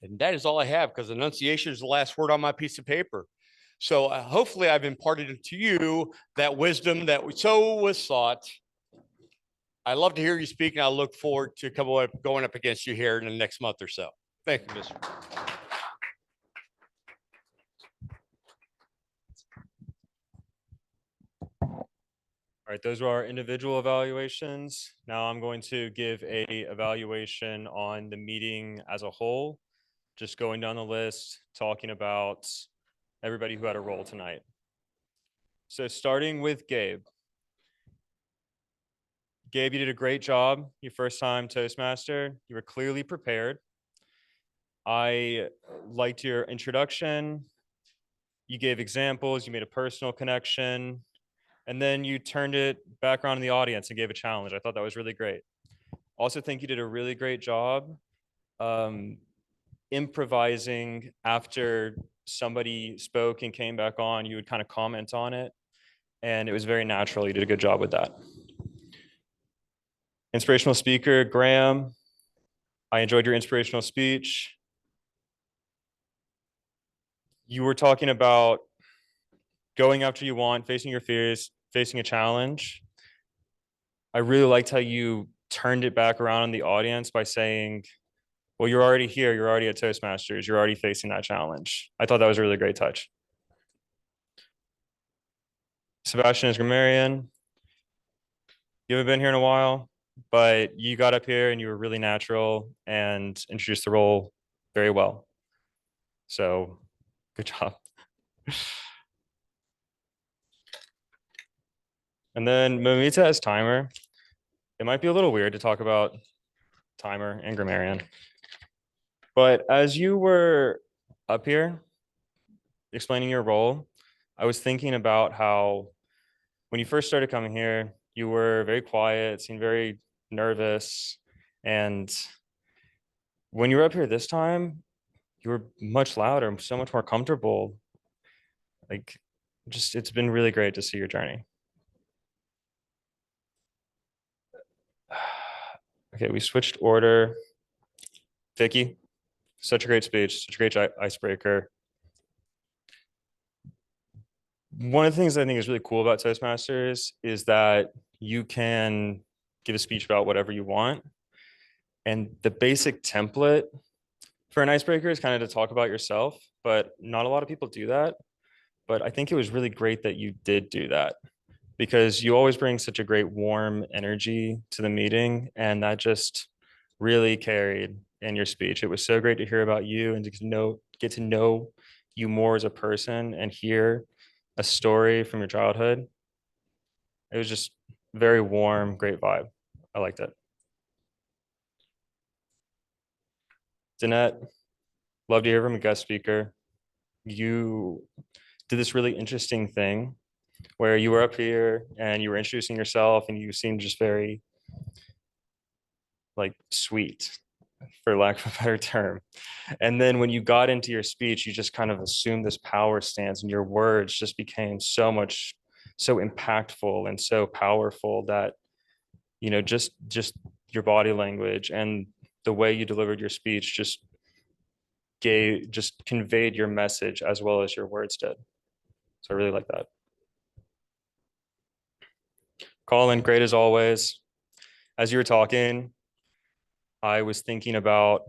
And that is all I have because enunciation is the last word on my piece of paper. So hopefully I've imparted to you that wisdom that so was sought. I love to hear you speak, and I look forward to going up against you here in the next month or so. Thank you, Mr. All right, those were our individual evaluations. Now I'm going to give a evaluation on the meeting as a whole. just going down the list, talking about everybody who had a role tonight. So starting with Gabe. Gabe, you did a great job. Your first time Toastmaster. You were clearly prepared. I liked your introduction. You gave examples, you made a personal connection, and then you turned it back around in the audience and gave a challenge. I thought that was really great. Also think you did a really great job improvising after somebody spoke and came back on. You would kind of comment on it, and it was very natural. You did a good job with that. Inspirational speaker, Graham. I enjoyed your inspirational speech. You were talking about going after you want, facing your fears, facing a challenge. I really liked how you turned it back around in the audience by saying, well, you're already here. You're already at Toastmasters. You're already facing that challenge. I thought that was a really great touch. Sebastian is grammarian. You haven't been here in a while, but you got up here and you were really natural and introduced the role very well. So good job. And then Momita as timer. It might be a little weird to talk about timer and grammarian, but as you were up here explaining your role, I was thinking about how when you first started coming here, you were very quiet, seemed very nervous. And when you were up here this time, you were much louder, so much more comfortable. Like, just, it's been really great to see your journey. Okay, we switched order. Vicky, such a great speech, such a great icebreaker. One of the things I think is really cool about Toastmasters is that you can give a speech about whatever you want. And the basic template for an icebreaker is kind of to talk about yourself, but not a lot of people do that. But I think it was really great that you did do that, because you always bring such a great warm energy to the meeting, and that just really carried in your speech. It was so great to hear about you and to get to know you more as a person and hear a story from your childhood. It was just very warm, great vibe. I liked it. Danette, love to hear from a guest speaker. You did this really interesting thing where you were up here and you were introducing yourself and you seemed just very like sweet, for lack of a better term. And then when you got into your speech, you just kind of assumed this power stance and your words just became so impactful and so powerful that, you know, just your body language and the way you delivered your speech just conveyed your message as well as your words did. So I really like that. Colin, great as always. As you were talking, I was thinking about,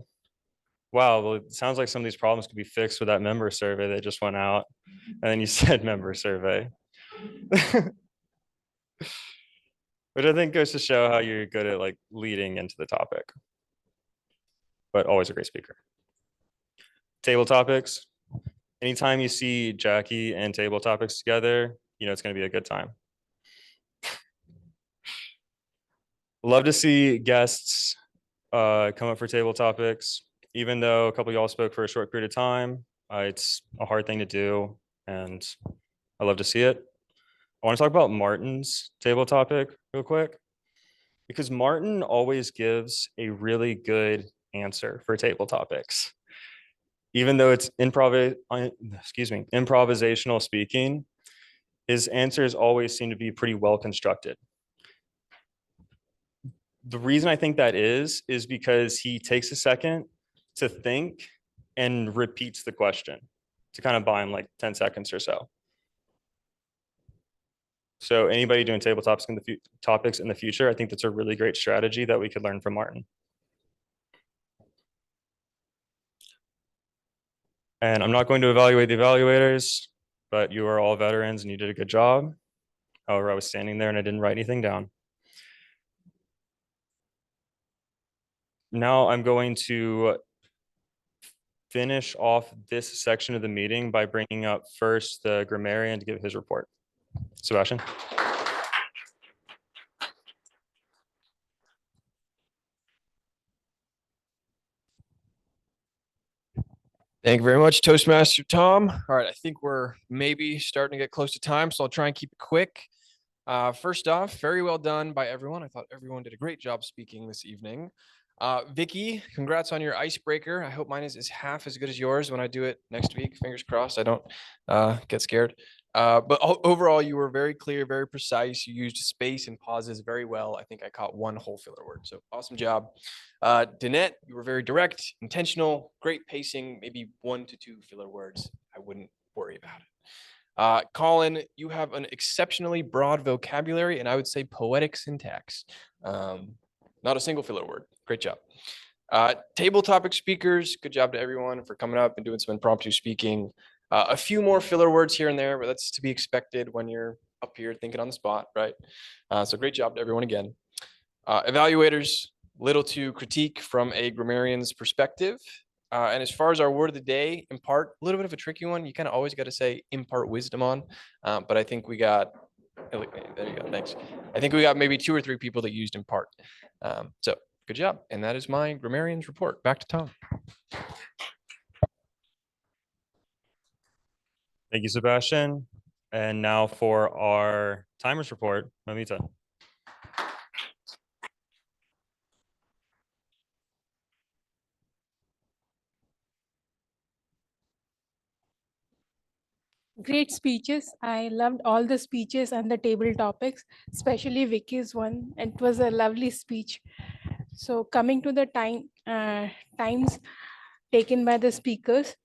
wow, well, it sounds like some of these problems could be fixed with that member survey that just went out. And then you said member survey. Which I think goes to show how you're good at like leading into the topic. But always a great speaker. Table topics. Anytime you see Jackie and table topics together, you know it's going to be a good time. Love to see guests come up for table topics. Even though a couple of y'all spoke for a short period of time, it's a hard thing to do, and I love to see it. I want to talk about Martin's table topic real quick, because Martin always gives a really good answer for table topics. Even though it's improvisational speaking, his answers always seem to be pretty well constructed. The reason I think that is because he takes a second to think and repeats the question to kind of buy him like 10 seconds or so. So anybody doing table topics in the future, I think that's a really great strategy that we could learn from Martin. And I'm not going to evaluate the evaluators, but you are all veterans and you did a good job. However, I was standing there and I didn't write anything down. Now I'm going to finish off this section of the meeting by bringing up first the grammarian to give his report. Sebastian. Thank you very much, Toastmaster Tom. All right, I think we're maybe starting to get close to time, so I'll try and keep it quick. First off, very well done by everyone. I thought everyone did a great job speaking this evening. Vicky, congrats on your icebreaker. I hope mine is half as good as yours when I do it next week. Fingers crossed, I don't get scared. But overall, you were very clear, very precise. You used space and pauses very well. I think I caught one whole filler word, so awesome job. Danette, you were very direct, intentional, great pacing, maybe 1 to 2 filler words. I wouldn't worry about it. Colin, you have an exceptionally broad vocabulary and I would say poetic syntax. Not a single filler word. Great job. Table topic speakers, good job to everyone for coming up and doing some impromptu speaking. A few more filler words here and there, but that's to be expected when you're up here thinking on the spot, right? So great job to everyone again. Evaluators, little to critique from a grammarian's perspective. And as far as our word of the day, impart, a little bit of a tricky one. You kind of always got to say impart wisdom on, but I think we got, there you go, thanks. I think we got maybe 2 or 3 people that used impart. So good job. And that is my grammarian's report. Back to Tom. Thank you, Sebastian. And now for our timers report, Mamita. Great speeches. I loved all the speeches and the table topics, especially Vicky's one. It was a lovely speech. So coming to the times taken by the speakers,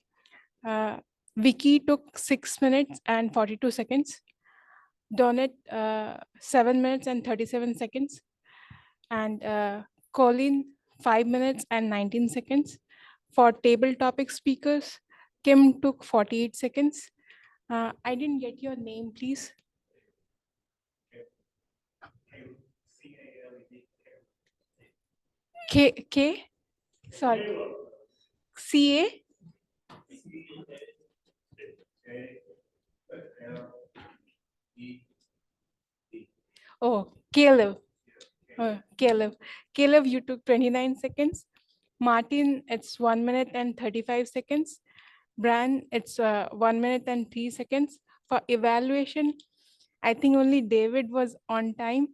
Vicky took 6 minutes and 42 seconds. Donnet 7 minutes and 37 seconds. And Colin 5 minutes and 19 seconds. For table topic speakers, Kim took 48 seconds. I didn't get your name, please. K? Sorry. CA? Oh, Caleb. Caleb, you took 29 seconds. Martin, it's 1 minute and 35 seconds. Bran, it's 1 minute and 3 seconds. For evaluation, I think only David was on time.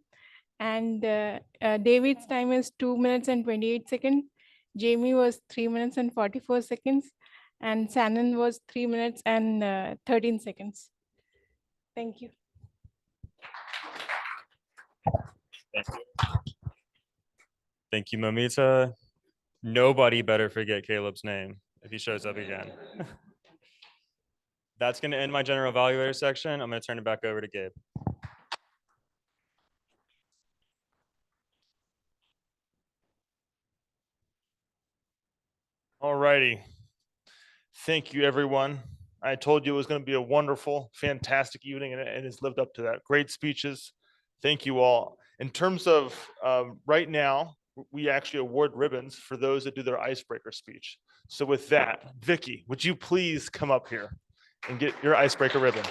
And David's time is 2 minutes and 28 seconds. Jamie was 3 minutes and 44 seconds. And Shannon was 3 minutes and 13 seconds. Thank you. Thank you, Mamita. Nobody better forget Caleb's name if he shows up again. That's going to end my general evaluator section. I'm going to turn it back over to Gabe. All righty. Thank you, everyone. I told you it was going to be a wonderful, fantastic evening, and it has lived up to that. Great speeches. Thank you all. In terms of right now, we actually award ribbons for those that do their icebreaker speech. So with that, Vicky, would you please come up here and get your icebreaker ribbon?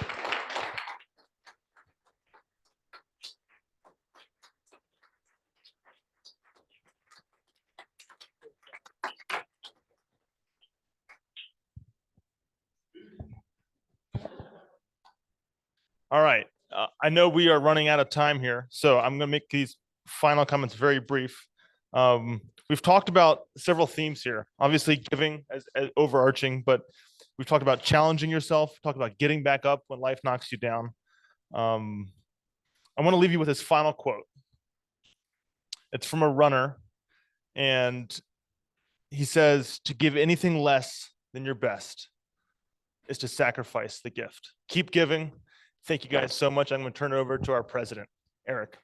All right. I know we are running out of time here, so I'm going to make these final comments very brief. We've talked about several themes here, obviously giving as overarching, but we've talked about challenging yourself, talked about getting back up when life knocks you down. I want to leave you with this final quote. It's from a runner, and he says, to give anything less than your best is to sacrifice the gift. Keep giving. Thank you guys so much. I'm going to turn it over to our president, Eric.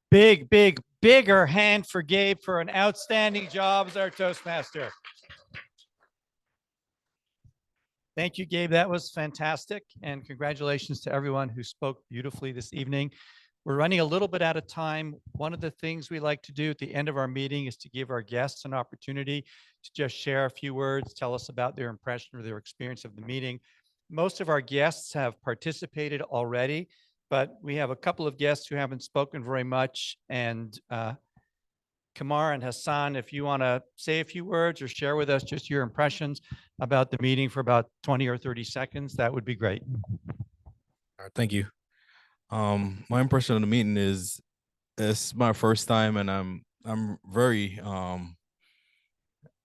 Bigger hand for Gabe for an outstanding job as our Toastmaster. Thank you, Gabe. That was fantastic. And congratulations to everyone who spoke beautifully this evening. We're running a little bit out of time. One of the things we like to do at the end of our meeting is to give our guests an opportunity to just share a few words, tell us about their impression or their experience of the meeting. Most of our guests have participated already, but we have a couple of guests who haven't spoken very much. And Kamar and Hassan, if you want to say a few words or share with us just your impressions about the meeting for about 20 or 30 seconds, that would be great. All right, thank you. My impression of the meeting is it's my first time, and I'm very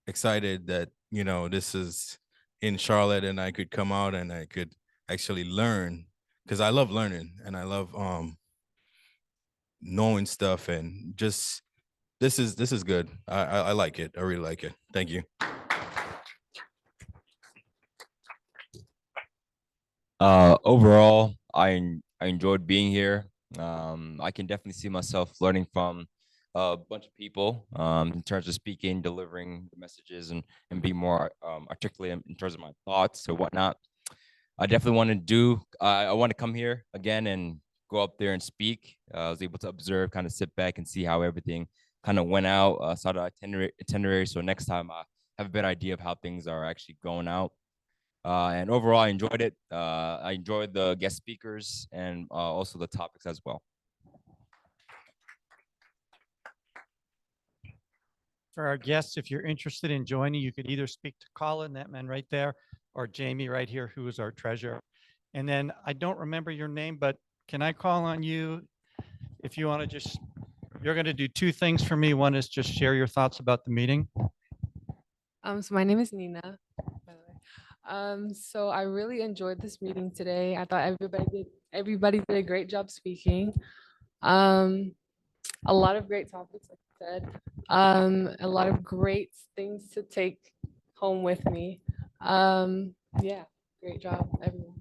excited that this is in Charlotte, and I could come out and I could actually learn, because I love learning and I love knowing stuff, and just this is good. I like it. I really like it. Thank you. Overall, I enjoyed being here. I can definitely see myself learning from a bunch of people in terms of speaking, delivering the messages, and be more articulate in terms of my thoughts or whatnot. I definitely want to do. I want to come here again and go up there and speak. I was able to observe, kind of sit back and see how everything kind of went out. Saw the itinerary. So next time I have a better idea of how things are actually going out. And overall, I enjoyed it. I enjoyed the guest speakers and also the topics as well. For our guests, if you're interested in joining, you could either speak to Colin, that man right there, or Jamie right here, who is our treasurer. And then I don't remember your name, but can I call on you if you want to just, you're going to do two things for me. One is just share your thoughts about the meeting. So my name is Nina, by the way. So I really enjoyed this meeting today. I thought everybody did a great job speaking. A lot of great topics, like I said. A lot of great things to take home with me. Yeah, great job, everyone.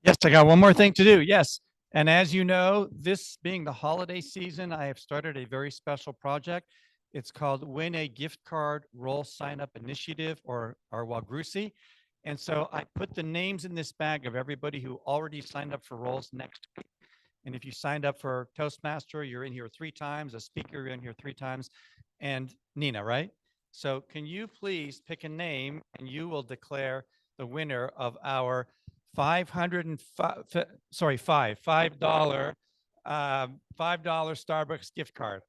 Yes, I got one more thing to do. Yes. And as you know, this being the holiday season, I have started a very special project. It's called Win a Gift Card Roll Sign Up Initiative, or WAGRUSI. And so I put the names in this bag of everybody who already signed up for rolls next week. And if you signed up for Toastmaster, you're in here 3 times, a speaker, you're in here 3 times, and Nina, right? So can you please pick a name and you will declare the winner of our $5 Starbucks gift card.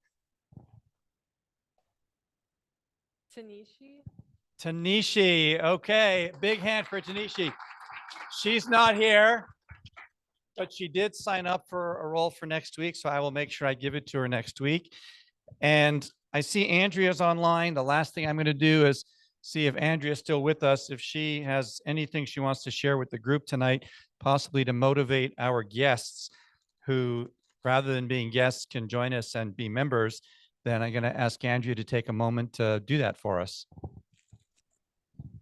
Tanishi. Okay. Big hand for Tanishi. She's not here, but she did sign up for a role for next week. So I will make sure I give it to her next week. And I see Andrea's online. The last thing I'm going to do is see if Andrea's still with us, if she has anything she wants to share with the group tonight, possibly to motivate our guests who, rather than being guests, can join us and be members. Then I'm going to ask Andrea to take a moment to do that for us.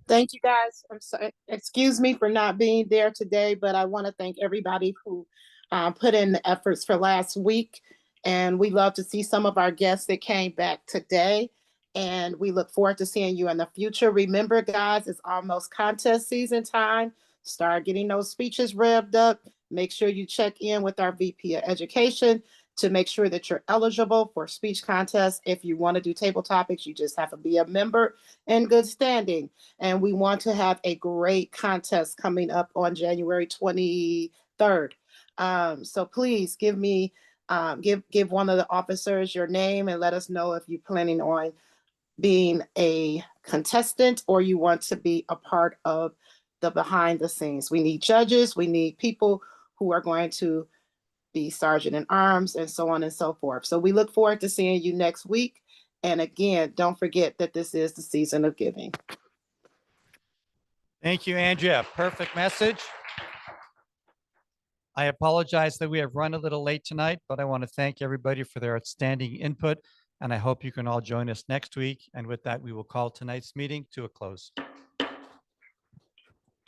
Thank you, guys. I'm sorry. Excuse me for not being there today, but I want to thank everybody who put in the efforts for last week. And we love to see some of our guests that came back today. And we look forward to seeing you in the future. Remember, guys, it's almost contest season time. Start getting those speeches revved up. Make sure you check in with our VP of Education to make sure that you're eligible for speech contests. If you want to do table topics, you just have to be a member in good standing. And we want to have a great contest coming up on January 23rd. So please give me, give one of the officers your name and let us know if you're planning on being a contestant or you want to be a part of the behind the scenes. We need judges, we need people who are going to be sergeant in arms and so on and so forth. So we look forward to seeing you next week. And again, don't forget that this is the season of giving. Thank you, Andrea. Perfect message. I apologize that we have run a little late tonight, but I want to thank everybody for their outstanding input. And I hope you can all join us next week. And with that, we will call tonight's meeting to a close.